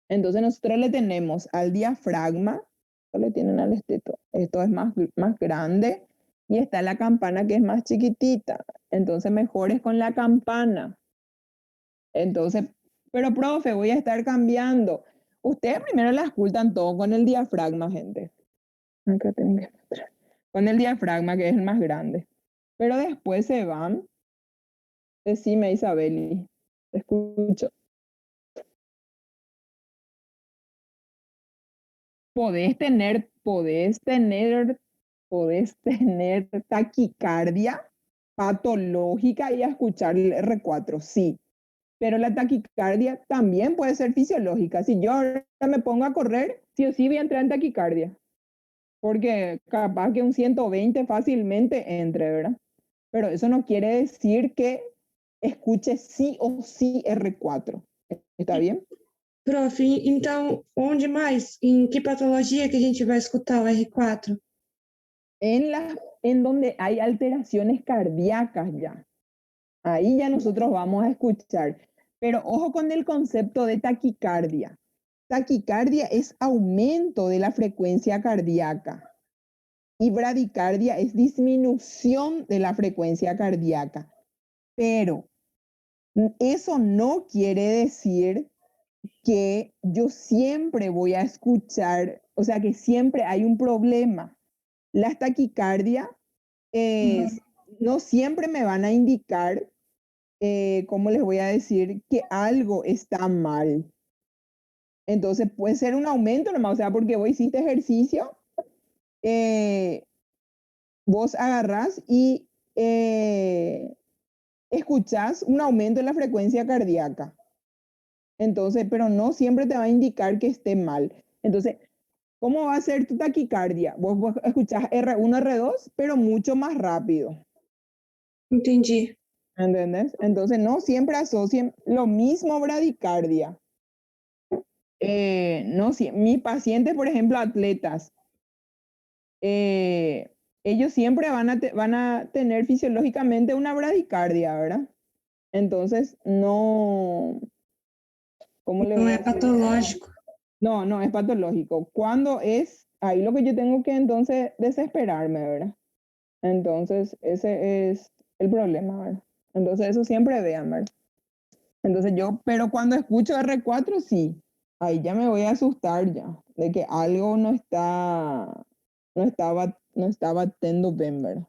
Entonces, nosotros le tenemos al diafragma, esto le tienen al esteto, esto es más grande, y está la campana que es más chiquitita. Entonces, mejor es con la campana. Entonces, pero profe, voy a estar cambiando. Ustedes primero la auscultan todo con el diafragma, gente. Acá tengo que mostrar. Con el diafragma, que es el más grande. Pero después se van. Decime, Isabeli. Te escucho. Podés tener taquicardia patológica y escuchar el R4, sí. Pero la taquicardia también puede ser fisiológica. Si yo ahora me pongo a correr, sí o sí voy a entrar en taquicardia. Porque capaz que un 120 fácilmente entre, ¿verdad? Pero eso no quiere decir que escuche sí o sí R4. ¿Está bien? Prof, então onde mais? Em que patologia que a gente vai escutar o R4? En donde hay alteraciones cardíacas ya. Ahí ya nosotros vamos a escuchar. Pero ojo con el concepto de taquicardia. Taquicardia es aumento de la frecuencia cardíaca y bradicardia es disminución de la frecuencia cardíaca. Pero eso no quiere decir que yo siempre voy a escuchar, o sea, que siempre hay un problema. Las taquicardias no siempre me van a indicar, ¿cómo les voy a decir? Que algo está mal. Entonces puede ser un aumento nomás, o sea, porque vos hiciste ejercicio, vos agarrás y escuchás un aumento en la frecuencia cardíaca. Entonces, pero no siempre te va a indicar que esté mal. Entonces, ¿cómo va a ser tu taquicardia? Vos escuchás R1, R2, pero mucho más rápido. Entendi. ¿Entendés? Entonces, no siempre asocien lo mismo bradicardia. No, mis pacientes, por ejemplo, atletas, ellos siempre van a tener fisiológicamente una bradicardia, ¿verdad? Entonces, no, ¿cómo le Não voy é a decir? patológico. No, no es patológico. ¿Cuándo es? Ahí lo que yo tengo que entonces desesperarme, ¿verdad? Entonces, ese es el problema, ¿verdad? Entonces, eso siempre vean, ¿verdad? Entonces yo, pero cuando escucho R4, sí, ahí ya me voy a asustar ya, de que algo no estaba teniendo bien, ¿verdad?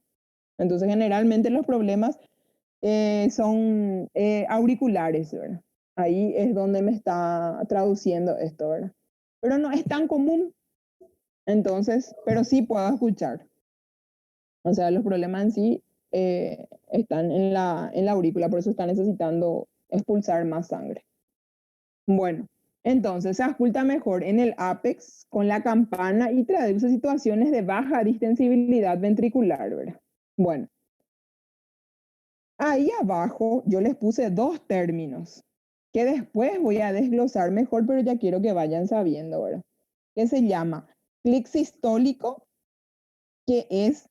Entonces, generalmente los problemas son auriculares, ¿verdad? Ahí es donde me está traduciendo esto, ¿verdad? Pero no es tan común, entonces, pero sí puedo escuchar. O sea, los problemas en sí están en la aurícula, por eso está necesitando expulsar más sangre. Bueno, entonces se oculta mejor en el ápex con la campana y traduce situaciones de baja distensibilidad ventricular, ¿verdad? Bueno, ahí abajo yo les puse dos términos que después voy a desglosar mejor, pero ya quiero que vayan sabiendo, ¿verdad? Que se llama clic sistólico, que es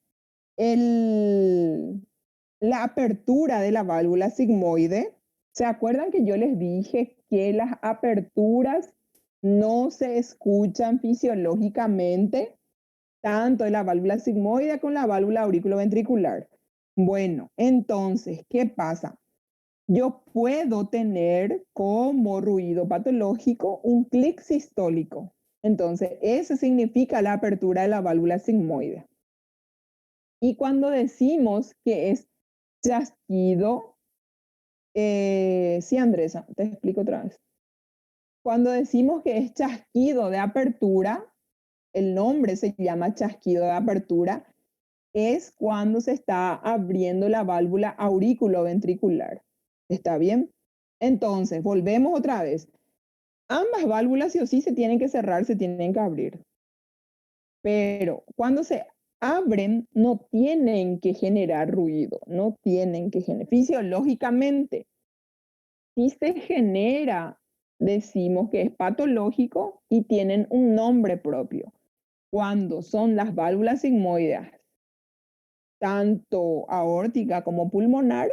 la apertura de la válvula sigmoide. ¿Se acuerdan que yo les dije que las aperturas no se escuchan fisiológicamente, tanto de la válvula sigmoide con la válvula auriculoventricular? Bueno, entonces, ¿qué pasa? Yo puedo tener como ruido patológico un clic sistólico. Entonces, eso significa la apertura de la válvula sigmoide. Y cuando decimos que es chasquido, sí, Andresa, te explico otra vez. Cuando decimos que es chasquido de apertura, el nombre se llama chasquido de apertura, es cuando se está abriendo la válvula auriculoventricular. ¿Está bien? Entonces, volvemos otra vez. Ambas válvulas sí o sí se tienen que cerrar, se tienen que abrir. Pero cuando se abren, no tienen que generar ruido, no tienen que generar. Fisiológicamente, si se genera, decimos que es patológico y tienen un nombre propio. Cuando son las válvulas sigmoides, tanto aórtica como pulmonar,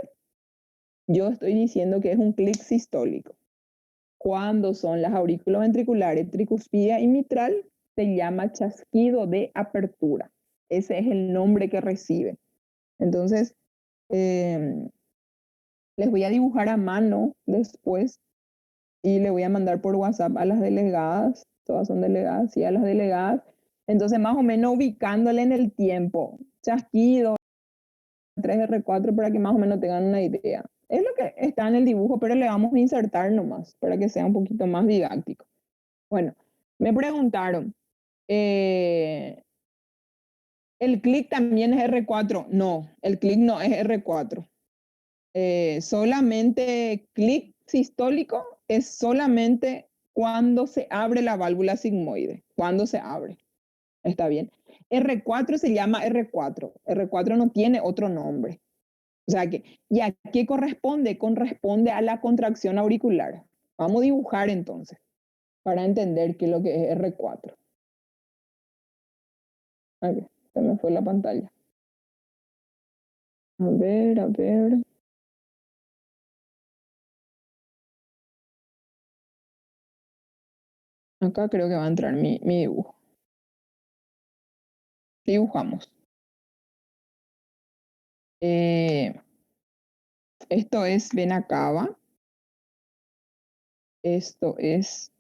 yo estoy diciendo que es un clic sistólico. Cuando son las auriculoventriculares, tricuspidia y mitral, se llama chasquido de apertura. Ese es el nombre que recibe. Entonces, les voy a dibujar a mano después y le voy a mandar por WhatsApp a las delegadas, todas son delegadas, y a las delegadas. Entonces, más o menos ubicándole en el tiempo, chasquido, 3R4 para que más o menos tengan una idea. Es lo que está en el dibujo, pero le vamos a insertar nomás para que sea un poquito más didáctico. Bueno, me preguntaron, ¿el clic también es R4? No, el clic no es R4. Solamente clic sistólico es solamente cuando se abre la válvula sigmoide, cuando se abre. Está bien. R4 se llama R4. R4 no tiene otro nombre. O sea que, ¿y a qué corresponde? Corresponde a la contracción auricular. Vamos a dibujar entonces para entender qué es lo que es R4. Aquí, se me fue la pantalla. A ver, a ver. Acá creo que va a entrar mi dibujo. Dibujamos. Esto es vena cava. Esto es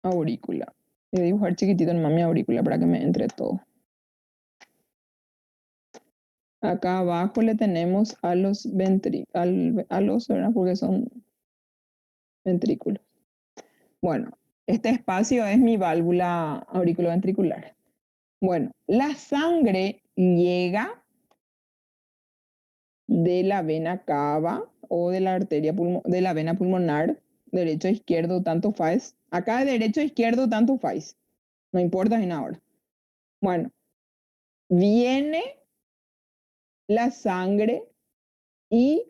aurícula. Voy a dibujar chiquitito nomás mi aurícula para que me entre todo. Acá abajo le tenemos a los ventrículos, ¿verdad? Porque son ventrículos. Bueno, este espacio es mi válvula auriculoventricular. Bueno, la sangre llega de la vena cava o de la arteria de la vena pulmonar, derecho o izquierdo, tanto faz. Acá de derecho o izquierdo, tanto faz. No importa en ahora. Bueno, viene la sangre y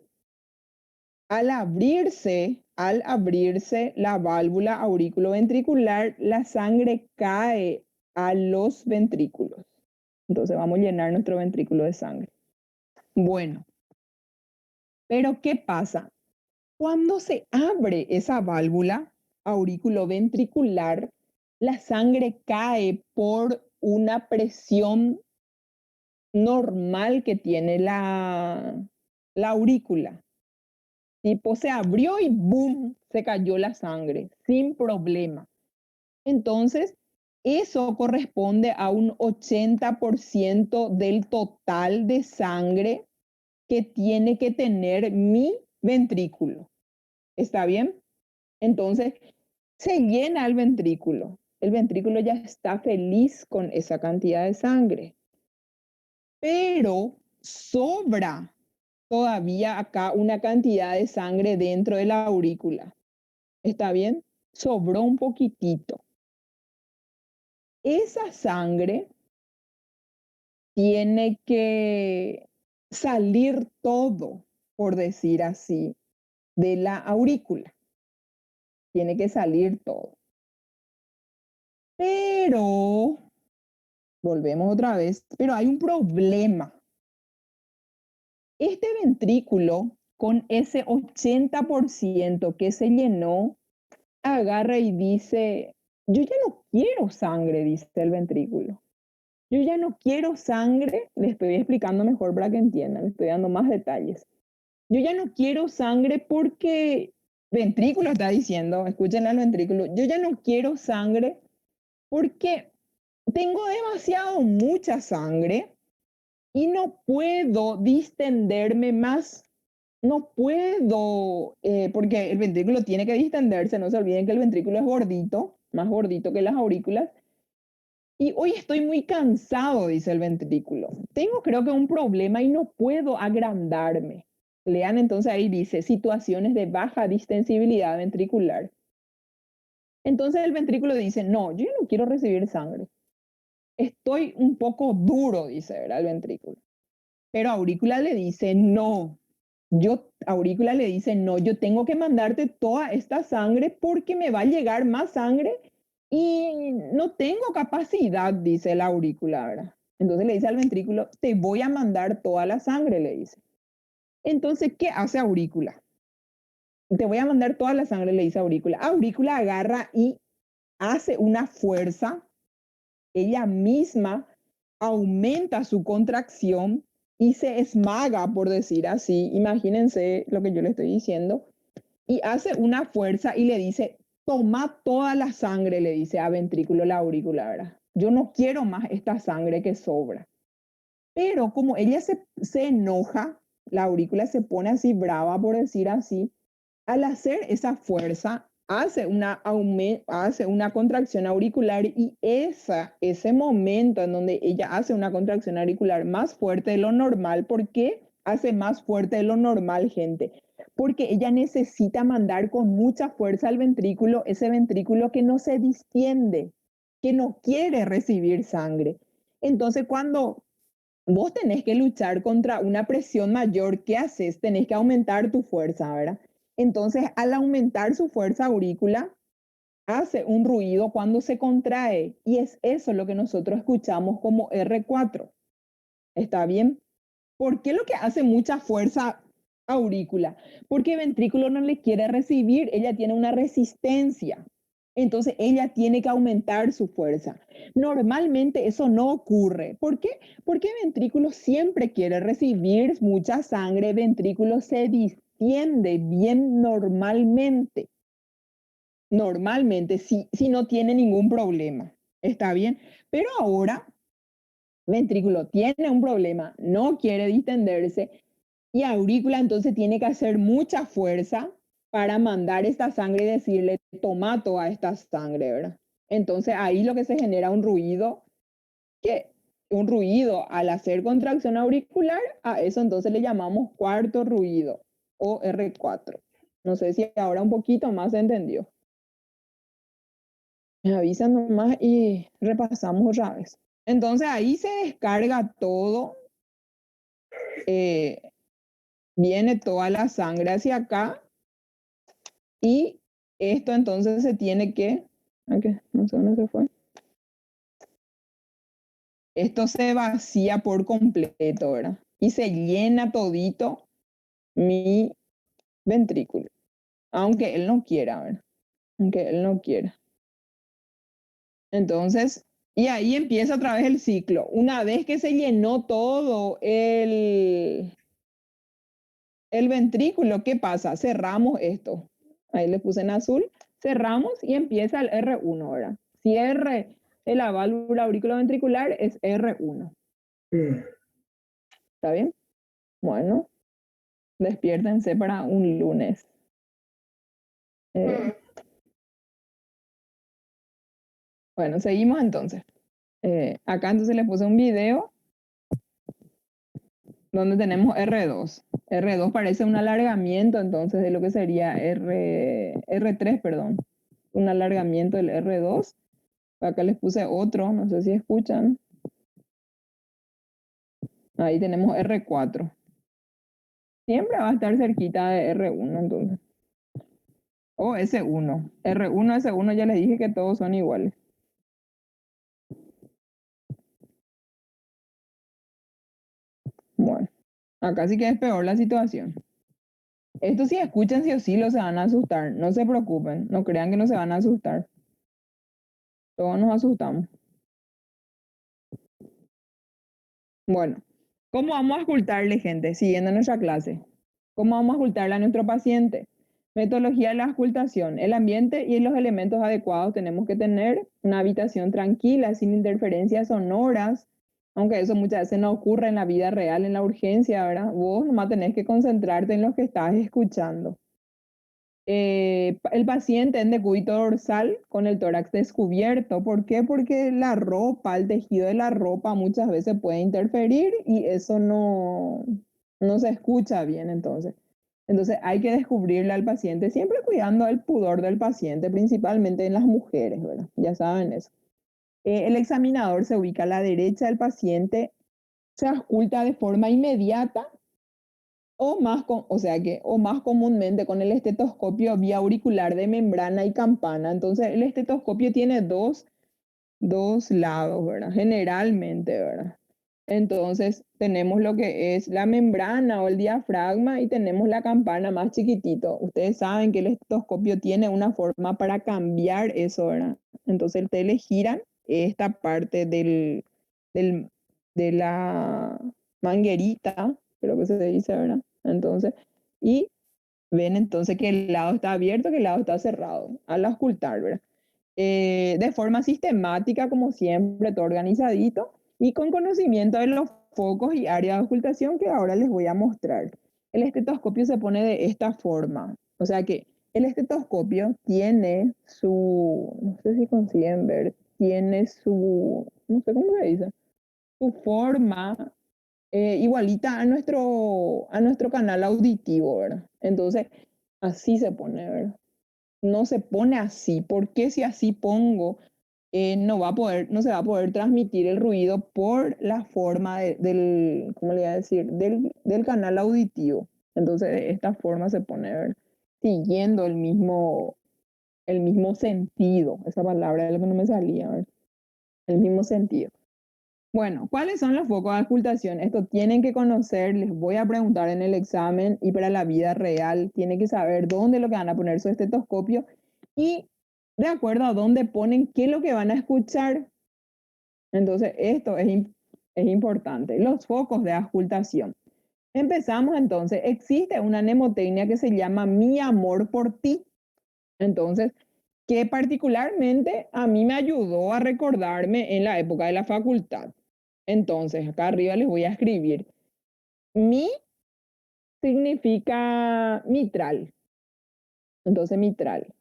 al abrirse la válvula auriculoventricular, la sangre cae a los ventrículos. Entonces vamos a llenar nuestro ventrículo de sangre. Bueno, pero ¿qué pasa? Cuando se abre esa válvula auriculoventricular, la sangre cae por una presión normal que tiene la aurícula. Tipo, se abrió y ¡boom! Se cayó la sangre, sin problema. Entonces, eso corresponde a un 80% del total de sangre que tiene que tener mi ventrículo. ¿Está bien? Entonces, se llena el ventrículo. El ventrículo ya está feliz con esa cantidad de sangre. Pero sobra todavía acá una cantidad de sangre dentro de la aurícula. ¿Está bien? Sobró un poquitito. Esa sangre tiene que salir todo, por decir así, de la aurícula. Tiene que salir todo. Pero, volvemos otra vez, pero hay un problema. Este ventrículo, con ese 80% que se llenó, agarra y dice, yo ya no quiero sangre, dice el ventrículo. Yo ya no quiero sangre, les estoy explicando mejor para que entiendan, estoy dando más detalles. Yo ya no quiero sangre porque, ventrículo está diciendo, escuchen al ventrículo, yo ya no quiero sangre porque tengo mucha sangre y no puedo distenderme más. No puedo, porque el ventrículo tiene que distenderse, no se olviden que el ventrículo es gordito, más gordito que las aurículas. Y hoy estoy muy cansado, dice el ventrículo. Tengo creo que un problema y no puedo agrandarme. Lean entonces ahí dice, situaciones de baja distensibilidad ventricular. Entonces el ventrículo dice, no, yo no quiero recibir sangre. Estoy un poco duro, dice, ¿verdad? El ventrículo. Pero aurícula le dice, no. Aurícula le dice, no, yo tengo que mandarte toda esta sangre porque me va a llegar más sangre y no tengo capacidad, dice la aurícula, ¿verdad? Entonces le dice al ventrículo, te voy a mandar toda la sangre, le dice. Entonces, ¿qué hace aurícula? Te voy a mandar toda la sangre, le dice aurícula. Aurícula agarra y hace una fuerza, ella misma aumenta su contracción y se esmaga, por decir así. Imagínense lo que yo le estoy diciendo. Y hace una fuerza y le dice, toma toda la sangre, le dice a ventrículo la aurícula, ¿verdad? Yo no quiero más esta sangre que sobra. Pero como ella se enoja, la aurícula se pone así brava, por decir así, al hacer esa fuerza, hace una contracción auricular y ese momento en donde ella hace una contracción auricular más fuerte de lo normal, ¿por qué hace más fuerte de lo normal, gente? Porque ella necesita mandar con mucha fuerza al ventrículo, ese ventrículo que no se distiende, que no quiere recibir sangre. Entonces, cuando vos tenés que luchar contra una presión mayor, ¿qué haces? Tenés que aumentar tu fuerza, ¿verdad? Entonces, al aumentar su fuerza aurícula, hace un ruido cuando se contrae y es eso lo que nosotros escuchamos como R4. ¿Está bien? ¿Por qué lo que hace mucha fuerza aurícula? Porque el ventrículo no le quiere recibir, ella tiene una resistencia. entonces ella tiene que aumentar su fuerza. Normalmente eso no ocurre. ¿Por qué? Porque el ventrículo siempre quiere recibir mucha sangre, el ventrículo se distiende bien normalmente. Normalmente, si no tiene ningún problema. ¿Está bien? Pero ahora, el ventrículo tiene un problema, no quiere distenderse y aurícula entonces tiene que hacer mucha fuerza para mandar esta sangre y decirle, toma toda esta sangre, ¿verdad? Entonces ahí lo que se genera un ruido al hacer contracción auricular, a eso entonces le llamamos cuarto ruido o R4. No sé si ahora un poquito más se entendió. Me avisan nomás y repasamos otra vez. Entonces ahí se descarga todo, viene toda la sangre hacia acá y esto entonces se tiene que, no sé dónde se fue. Esto se vacía por completo, ¿verdad? Y se llena todito mi ventrículo, aunque él no quiera, ¿verdad? Aunque él no quiera. Entonces, y ahí empieza otra vez el ciclo. Una vez que se llenó todo el ventrículo, ¿qué pasa? Cerramos esto. Ahí le puse en azul. Cerramos y empieza el R1 ahora. Cierre de la válvula auriculoventricular es R1. ¿Está bien? Bueno, despiértense para un lunes. Bueno, seguimos entonces. Acá entonces le puse un video donde tenemos R2. R2 parece un alargamiento entonces de lo que sería R3, perdón. Un alargamiento del R2. Acá les puse otro, no sé si escuchan. Ahí tenemos R4. Siempre va a estar cerquita de R1 entonces. O S1. R1, S1 ya les dije que todos son iguales. Bueno, acá sí que es peor la situación. Esto si escuchan sí o sí los se van a asustar. No se preocupen, no crean que no se van a asustar. Todos nos asustamos. Bueno, ¿cómo vamos a ocultarle, gente? Siguiendo nuestra clase. ¿Cómo vamos a ocultarle a nuestro paciente? Metodología de la ocultación. El ambiente y los elementos adecuados. Tenemos que tener una habitación tranquila, sin interferencias sonoras, aunque eso muchas veces no ocurre en la vida real, en la urgencia, ¿verdad? Vos nomás tenés que concentrarte en lo que estás escuchando. El paciente en decúbito dorsal con el tórax descubierto. ¿Por qué? Porque la ropa, el tejido de la ropa muchas veces puede interferir y eso no se escucha bien entonces. Entonces hay que descubrirle al paciente, siempre cuidando el pudor del paciente, principalmente en las mujeres, ¿verdad? Ya saben eso. El examinador se ubica a la derecha del paciente, se oculta de forma inmediata o más comúnmente con el estetoscopio vía auricular de membrana y campana. Entonces, el estetoscopio tiene dos lados, ¿verdad? Generalmente, ¿verdad? Entonces, tenemos lo que es la membrana o el diafragma y tenemos la campana más chiquitito. Ustedes saben que el estetoscopio tiene una forma para cambiar eso, ¿verdad? Entonces, ustedes le giran esta parte de la manguerita, creo que se dice, ¿verdad? Entonces, y ven entonces que el lado está abierto, que el lado está cerrado, al ocultar, ¿verdad? De forma sistemática, como siempre, todo organizadito y con conocimiento de los focos y áreas de ocultación que ahora les voy a mostrar. El estetoscopio se pone de esta forma, o sea que el estetoscopio tiene no sé si consiguen ver, tiene no sé cómo se dice, su forma igualita a nuestro canal auditivo, ¿verdad? Entonces, así se pone, ¿verdad? No se pone así, porque si así pongo, no se va a poder transmitir el ruido por la forma ¿cómo le voy a decir? Del canal auditivo. Entonces, de esta forma se pone, ¿verdad? Siguiendo el mismo sentido. Esa palabra es lo que no me salía, ¿verdad? El mismo sentido. Bueno, ¿cuáles son los focos de ocultación? Esto tienen que conocer, les voy a preguntar en el examen y para la vida real tienen que saber dónde es lo que van a poner su estetoscopio y de acuerdo a dónde ponen qué es lo que van a escuchar. Entonces, esto es importante. Los focos de auscultación. Empezamos entonces. Existe una mnemotecnia que se llama Mi amor por ti. Entonces, que particularmente a mí me ayudó a recordarme en la época de la facultad. Entonces, acá arriba les voy a escribir. Mi significa mitral. Entonces, mitral.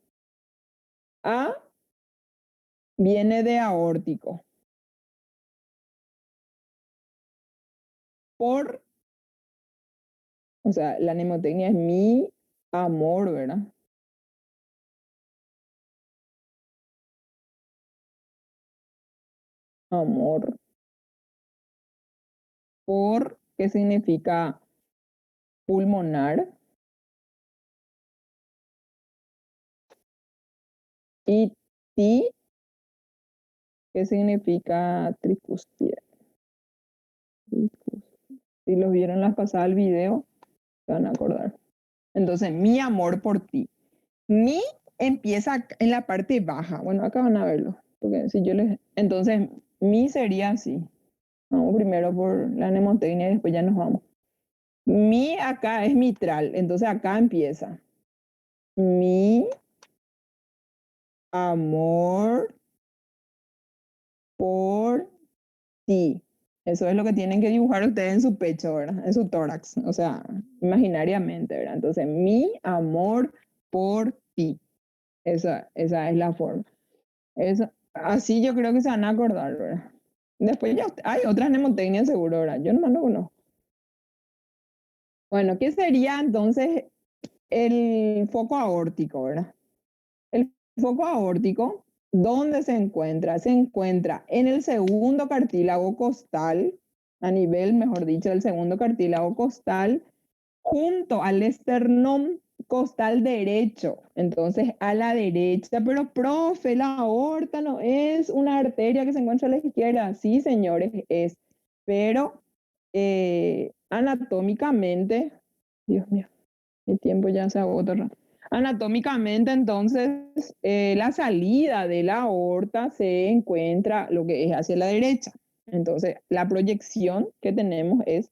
A viene de aórtico. Por, o sea, la mnemotecnia es mi amor, ¿verdad? Amor. Por, ¿qué significa pulmonar? Y ti, ¿qué significa tricuspide? Si los vieron las pasadas del video, se van a acordar. Entonces, mi amor por ti. Mi empieza en la parte baja. Bueno, acá van a verlo. Porque si yo les... Entonces, mi sería así. Vamos primero por la mnemotecnia y después ya nos vamos. Mi acá es mitral. Entonces, acá empieza. Mi amor por ti. Eso es lo que tienen que dibujar ustedes en su pecho, ¿verdad? En su tórax. O sea, imaginariamente, ¿verdad? Entonces, mi amor por ti. Esa es la forma. Eso, así yo creo que se van a acordar, ¿verdad? Después ya hay otras mnemotecnias seguro, ¿verdad? Yo no conozco. Bueno, ¿qué sería entonces el foco aórtico, ¿verdad? El foco aórtico, ¿dónde se encuentra? Se encuentra en el segundo cartílago costal, a nivel, mejor dicho, del segundo cartílago costal, junto al esternón costal derecho. Entonces, a la derecha, pero profe, la aorta no es una arteria que se encuentra a la izquierda. Sí, señores, es. Pero anatómicamente, Dios mío, el tiempo ya se agotó. Anatómicamente, entonces, la salida de la aorta se encuentra lo que es hacia la derecha. Entonces, la proyección que tenemos es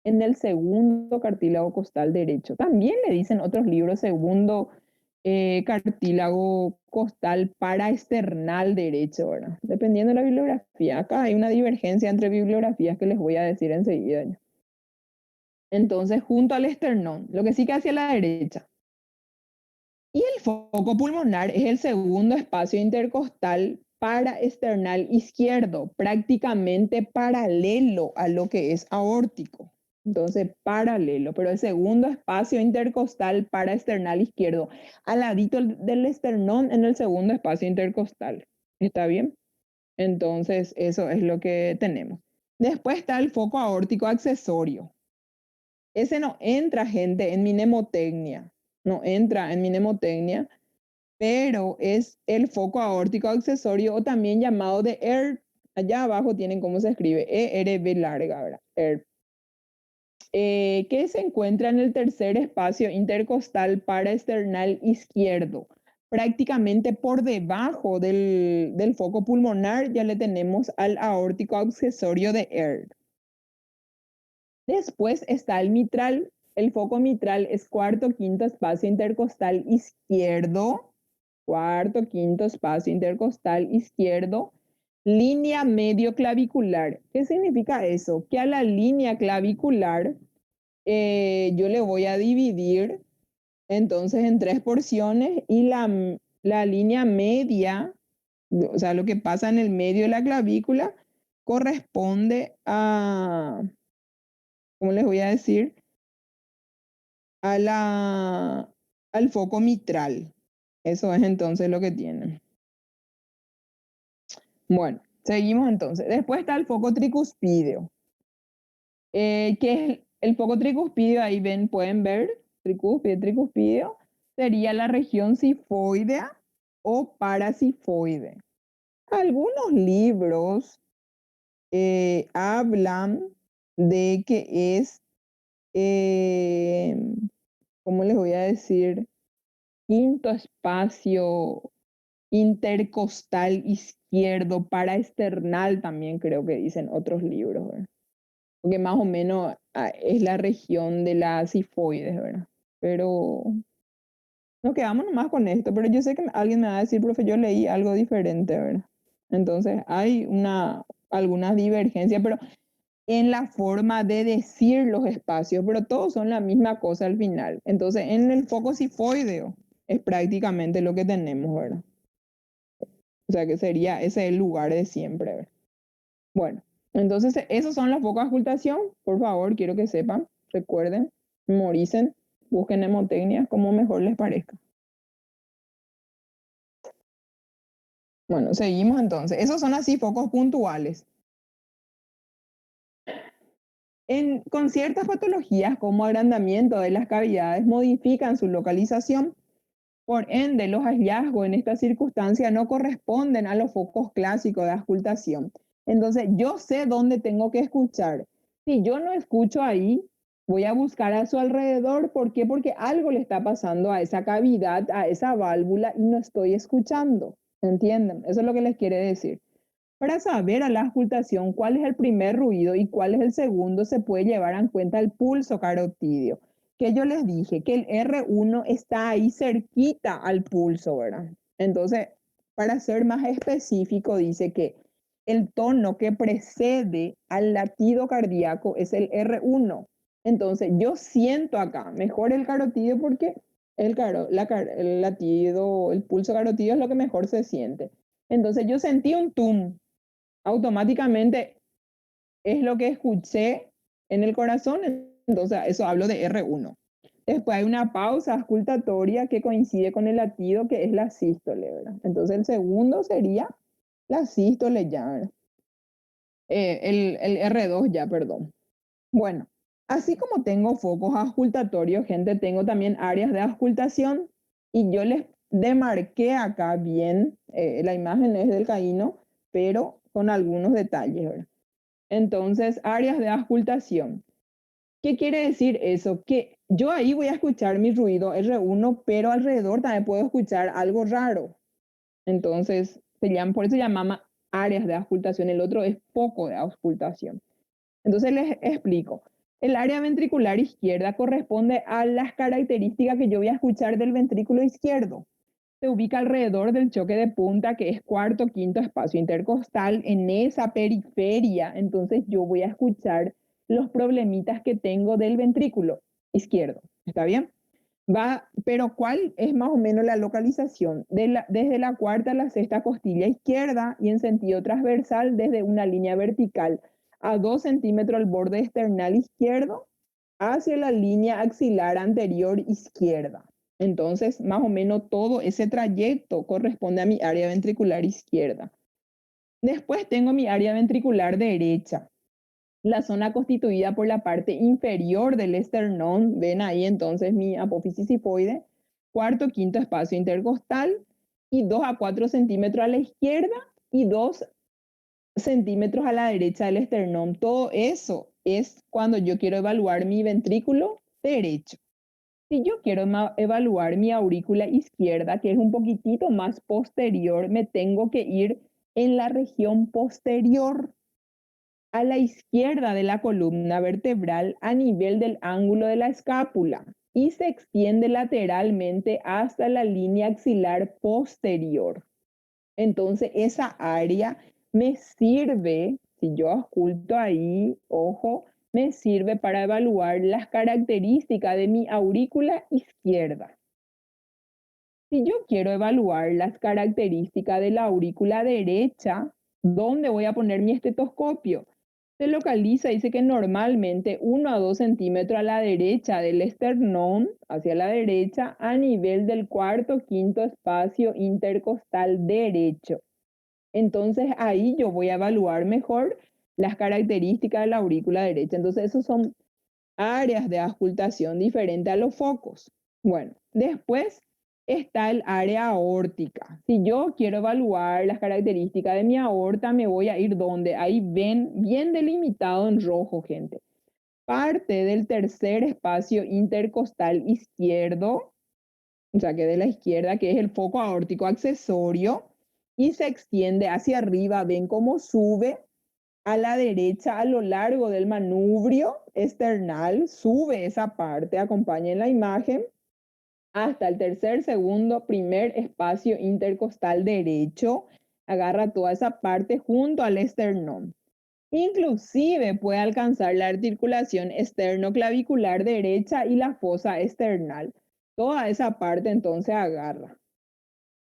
en el segundo cartílago costal derecho. También le dicen otros libros segundo cartílago costal paraesternal derecho, ¿verdad? Dependiendo de la bibliografía. Acá hay una divergencia entre bibliografías que les voy a decir enseguida. Entonces, junto al esternón, lo que sí que hacia la derecha. Y el foco pulmonar es el segundo espacio intercostal paraesternal izquierdo, prácticamente paralelo a lo que es aórtico. Entonces, paralelo, pero el segundo espacio intercostal paraesternal izquierdo, al ladito del esternón en el segundo espacio intercostal. ¿Está bien? Entonces, eso es lo que tenemos. Después está el foco aórtico accesorio. Ese no entra, gente, en mi mnemotecnia. No entra en mi mnemotecnia, pero es el foco aórtico accesorio o también llamado de ERB. Allá abajo tienen cómo se escribe, ERB larga, ¿verdad? ERB. Que se encuentra en el tercer espacio intercostal paraesternal izquierdo. Prácticamente por debajo del foco pulmonar ya le tenemos al aórtico accesorio de ERB. Después está el mitral. El foco mitral es cuarto, quinto espacio intercostal izquierdo. Cuarto, quinto espacio intercostal izquierdo. Línea medio clavicular. ¿Qué significa eso? Que a la línea clavicular yo le voy a dividir entonces en tres porciones y la línea media, o sea, lo que pasa en el medio de la clavícula, corresponde a, ¿cómo les voy a decir? Al foco mitral. Eso es entonces lo que tienen. Bueno, seguimos entonces. Después está el foco tricuspideo. Que es el foco tricuspideo, ahí ven, pueden ver, tricuspideo, sería la región sifoidea o parasifoide. Algunos libros hablan de que es, ¿cómo les voy a decir? Quinto espacio intercostal izquierdo, paraesternal también creo que dicen otros libros, ¿verdad? Porque más o menos es la región de la sifoides, ¿verdad? Pero nos quedamos nomás con esto, pero yo sé que alguien me va a decir, profe, yo leí algo diferente, ¿verdad? Entonces hay algunas divergencias, pero en la forma de decir los espacios, pero todos son la misma cosa al final. Entonces, en el foco sifoideo es prácticamente lo que tenemos, ¿verdad? O sea, que sería ese el lugar de siempre, ¿verdad? Bueno, entonces esos son los focos de ocultación. Por favor, quiero que sepan, recuerden, memoricen, busquen mnemotecnias como mejor les parezca. Bueno, seguimos entonces. Esos son así focos puntuales. Con ciertas patologías como agrandamiento de las cavidades modifican su localización. Por ende, los hallazgos en esta circunstancia no corresponden a los focos clásicos de auscultación. Entonces, yo sé dónde tengo que escuchar. Si yo no escucho ahí, voy a buscar a su alrededor. ¿Por qué? Porque algo le está pasando a esa cavidad, a esa válvula y no estoy escuchando. ¿Entienden? Eso es lo que les quiere decir. Para saber a la auscultación cuál es el primer ruido y cuál es el segundo, se puede llevar en cuenta el pulso carotídeo, que yo les dije que el R1 está ahí cerquita al pulso, ¿verdad? Entonces, para ser más específico, dice que el tono que precede al latido cardíaco es el R1. Entonces, yo siento acá mejor el carotídeo porque el latido, el pulso carotídeo es lo que mejor se siente. Entonces, yo sentí un tum, automáticamente es lo que escuché en el corazón, entonces eso hablo de R1. Después hay una pausa auscultatoria que coincide con el latido, que es la sístole, ¿verdad? Entonces el segundo sería la sístole ya, ¿verdad? El R2 ya, perdón. Bueno, así como tengo focos auscultatorios, gente, tengo también áreas de auscultación y yo les demarqué acá bien, la imagen es del caíno, pero con algunos detalles, ¿verdad? Entonces, áreas de auscultación. ¿Qué quiere decir eso? Que yo ahí voy a escuchar mi ruido R1, pero alrededor también puedo escuchar algo raro. Entonces, por eso se llama áreas de auscultación. El otro es foco de auscultación. Entonces, les explico. El área ventricular izquierda corresponde a las características que yo voy a escuchar del ventrículo izquierdo. Se ubica alrededor del choque de punta, que es cuarto, quinto espacio intercostal, en esa periferia. Entonces yo voy a escuchar los problemitas que tengo del ventrículo izquierdo. ¿Está bien? Pero ¿cuál es más o menos la localización? Desde la cuarta a la sexta costilla izquierda y en sentido transversal desde una línea vertical a 2 centímetros al borde external izquierdo hacia la línea axilar anterior izquierda. Entonces, más o menos todo ese trayecto corresponde a mi área ventricular izquierda. Después tengo mi área ventricular derecha, la zona constituida por la parte inferior del esternón. Ven ahí entonces mi apófisis sifoide, cuarto, quinto espacio intercostal y 2 a 4 centímetros a la izquierda y 2 centímetros a la derecha del esternón. Todo eso es cuando yo quiero evaluar mi ventrículo derecho. Si yo quiero evaluar mi aurícula izquierda, que es un poquitito más posterior, me tengo que ir en la región posterior, a la izquierda de la columna vertebral, a nivel del ángulo de la escápula, y se extiende lateralmente hasta la línea axilar posterior. Entonces, esa área me sirve, si yo oculto ahí, ojo, me sirve para evaluar las características de mi aurícula izquierda. Si yo quiero evaluar las características de la aurícula derecha, ¿dónde voy a poner mi estetoscopio? Se localiza, dice que normalmente 1 a 2 centímetros a la derecha del esternón, hacia la derecha, a nivel del cuarto, quinto espacio intercostal derecho. Entonces ahí yo voy a evaluar mejor las características de la aurícula derecha. Entonces esos son áreas de auscultación diferentes a los focos. Bueno, después está el área aórtica. Si yo quiero evaluar las características de mi aorta, me voy a ir donde ahí ven bien delimitado en rojo, gente. Parte del tercer espacio intercostal izquierdo, o sea que de la izquierda, que es el foco aórtico accesorio, y se extiende hacia arriba. Ven cómo sube a la derecha a lo largo del manubrio esternal, sube esa parte, acompañen la imagen, hasta el tercer, segundo, primer espacio intercostal derecho. Agarra toda esa parte junto al esternón. Inclusive puede alcanzar la articulación esternoclavicular derecha y la fosa esternal. Toda esa parte entonces agarra.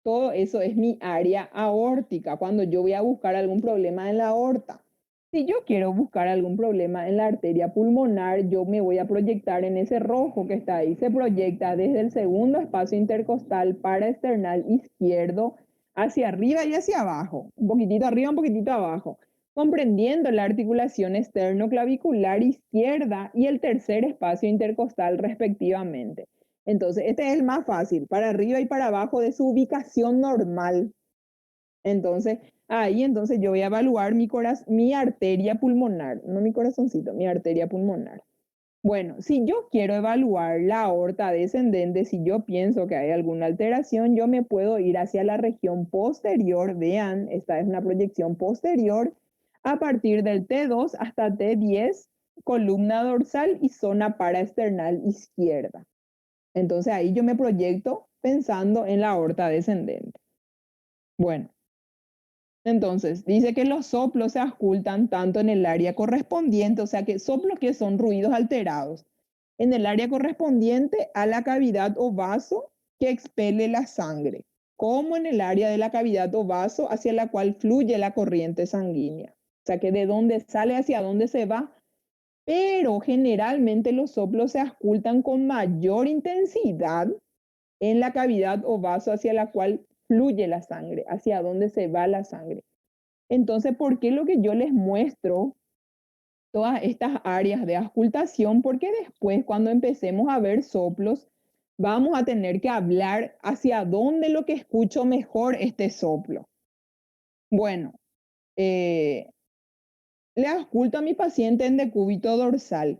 Todo eso es mi área aórtica, cuando yo voy a buscar algún problema en la aorta. Si yo quiero buscar algún problema en la arteria pulmonar, yo me voy a proyectar en ese rojo que está ahí. Se proyecta desde el segundo espacio intercostal paraesternal izquierdo hacia arriba y hacia abajo. Un poquitito arriba, un poquitito abajo. Comprendiendo la articulación esternoclavicular izquierda y el tercer espacio intercostal respectivamente. Entonces, este es el más fácil, para arriba y para abajo de su ubicación normal. Entonces, ahí entonces yo voy a evaluar mi arteria pulmonar, no mi corazoncito, mi arteria pulmonar. Bueno, si yo quiero evaluar la aorta descendente, si yo pienso que hay alguna alteración, yo me puedo ir hacia la región posterior. Vean, esta es una proyección posterior a partir del T2 hasta T10, columna dorsal y zona paraesternal izquierda. Entonces ahí yo me proyecto pensando en la aorta descendente. Bueno, entonces dice que los soplos se auscultan tanto en el área correspondiente, o sea que soplos que son ruidos alterados, en el área correspondiente a la cavidad o vaso que expele la sangre, como en el área de la cavidad o vaso hacia la cual fluye la corriente sanguínea. O sea que de dónde sale hacia dónde se va, pero generalmente los soplos se auscultan con mayor intensidad en la cavidad o vaso hacia la cual fluye la sangre, hacia dónde se va la sangre. Entonces, ¿por qué lo que yo les muestro todas estas áreas de auscultación? Porque después, cuando empecemos a ver soplos, vamos a tener que hablar hacia dónde lo que escucho mejor este soplo. Bueno, le ausculto a mi paciente en decúbito dorsal.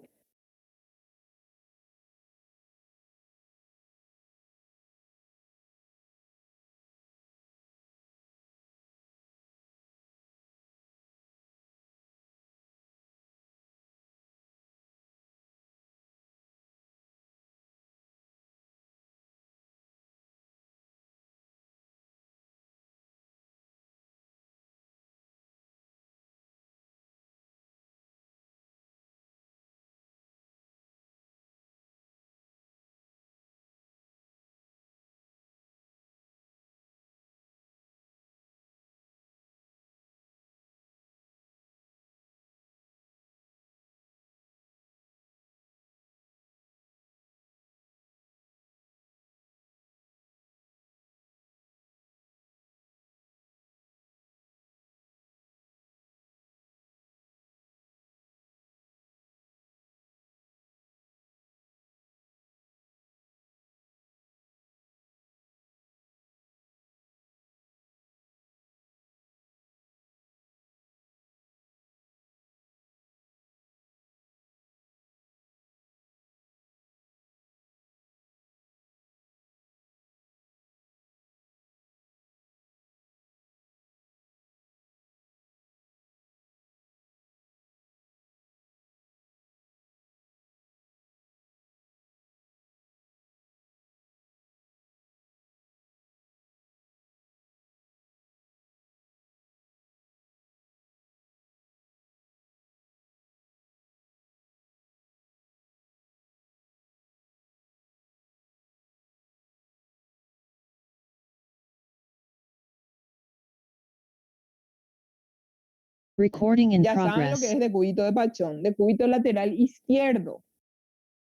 Recording in Ya saben lo que progress. es decúbito de Pachón, decúbito lateral izquierdo.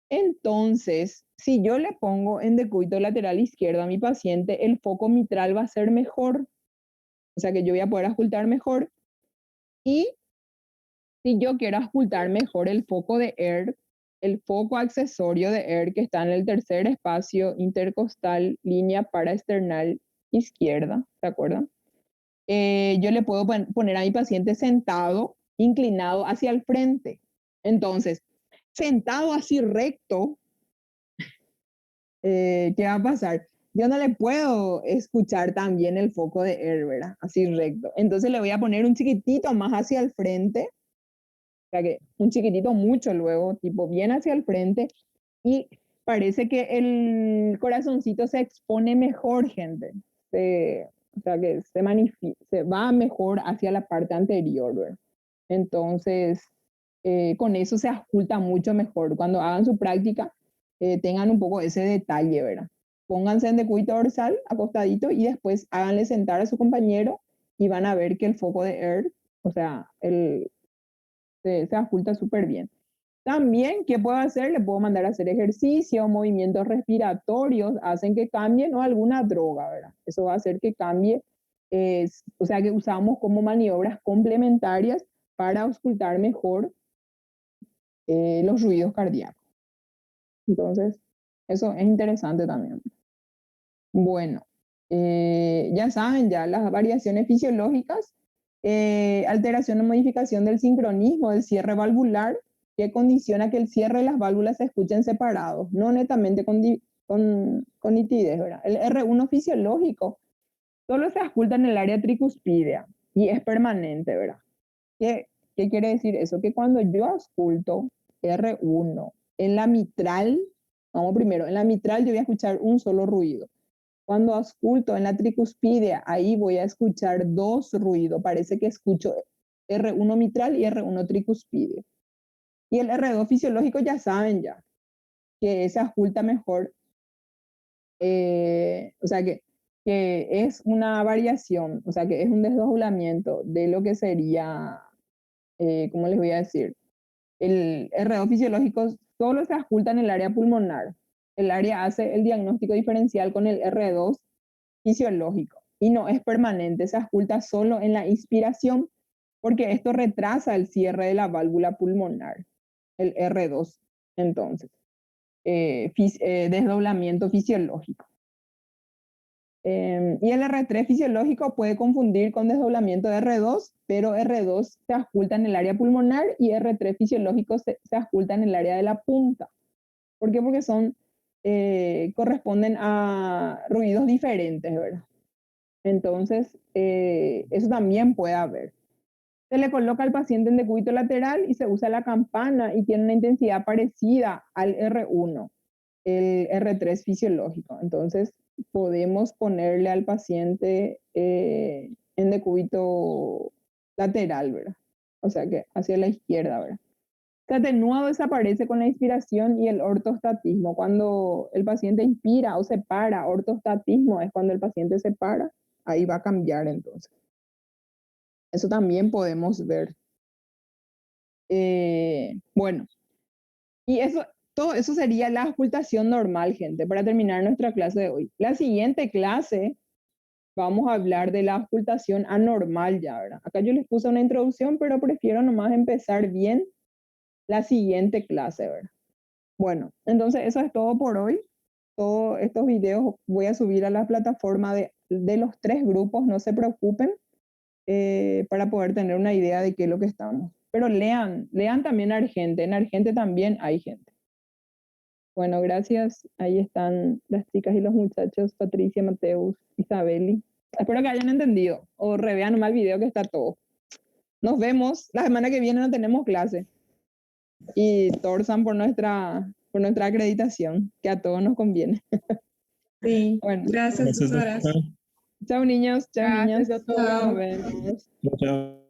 Entonces, si yo le pongo en decúbito lateral izquierdo a mi paciente, el foco mitral va a ser mejor, o sea que yo voy a poder auscultar mejor. Y si yo quiero auscultar mejor el foco de ERK, el foco accesorio de ERK que está en el tercer espacio intercostal, línea paraesternal izquierda, ¿se acuerdan? Yo le puedo poner a mi paciente sentado, inclinado hacia el frente. Entonces, sentado así recto, ¿qué va a pasar? yo no le puedo escuchar tan bien el foco de air, ¿verdad? Así recto. Entonces le voy a poner un chiquitito más hacia el frente, o sea que un chiquitito mucho luego, tipo bien hacia el frente, y parece que el corazoncito se expone mejor, gente. O sea que se va mejor hacia la parte anterior, ¿verdad? Entonces, con eso se oculta mucho mejor. Cuando hagan su práctica, tengan un poco ese detalle, ¿verdad? Pónganse en decúbito dorsal, acostadito, y después háganle sentar a su compañero y van a ver que el foco de air, o sea, se oculta súper bien. También, ¿qué puedo hacer? Le puedo mandar a hacer ejercicio, movimientos respiratorios, hacen que cambien o alguna droga, ¿verdad? Eso va a hacer que cambie, o sea, que usamos como maniobras complementarias para auscultar mejor los ruidos cardíacos. Entonces, eso es interesante también. Bueno, ya saben, ya las variaciones fisiológicas, alteración o modificación del sincronismo del cierre valvular, que condiciona que el cierre de las válvulas se escuchen separados, no netamente con nitidez, ¿verdad? El R1 fisiológico solo se ausculta en el área tricuspidea y es permanente, ¿verdad? ¿Qué quiere decir eso? Que cuando yo ausculto R1 en la mitral, vamos primero, en la mitral yo voy a escuchar un solo ruido. Cuando ausculto en la tricuspidea, ahí voy a escuchar dos ruidos. Parece que escucho R1 mitral y R1 tricuspidea. Y el R2 fisiológico ya saben ya, que se ausculta mejor. O sea que es una variación, o sea que es un desdoblamiento de lo que sería, ¿cómo les voy a decir? El R2 fisiológico solo se ausculta en el área pulmonar. El área hace el diagnóstico diferencial con el R2 fisiológico y no es permanente, se ausculta solo en la inspiración porque esto retrasa el cierre de la válvula pulmonar, el R2, entonces, desdoblamiento fisiológico. Y el R3 fisiológico puede confundir con desdoblamiento de R2, pero R2 se ausculta en el área pulmonar y R3 fisiológico se ausculta en el área de la punta. ¿Por qué? Porque corresponden a ruidos diferentes, ¿verdad? Entonces, eso también puede haber. Se le coloca al paciente en decúbito lateral y se usa la campana y tiene una intensidad parecida al R1, el R3 fisiológico. Entonces, podemos ponerle al paciente en decúbito lateral, ¿verdad? O sea que hacia la izquierda, ¿verdad? El atenuado desaparece con la inspiración y el ortostatismo. Cuando el paciente inspira o se para, ortostatismo es cuando el paciente se para, ahí va a cambiar entonces. Eso también podemos ver. Bueno, y todo eso sería la auscultación normal, gente, para terminar nuestra clase de hoy. La siguiente clase vamos a hablar de la auscultación anormal ya, ¿verdad? Acá yo les puse una introducción, pero prefiero nomás empezar bien la siguiente clase, ¿verdad? Bueno, entonces eso es todo por hoy. Todos estos videos voy a subir a la plataforma de los 3 grupos, no se preocupen, para poder tener una idea de qué es lo que estamos. Pero lean también Argente, en Argente también hay gente. Bueno, gracias. Ahí están las chicas y los muchachos, Patricia, Mateus, Isabeli. Espero que hayan entendido o revean mal el video que está todo. Nos vemos. La semana que viene no tenemos clase. Y Torsan por nuestra acreditación, que a todos nos conviene. Sí, Bueno, gracias, doctora. chao niños, chao niñas. Gracias, doctora. Nos vemos. Chao.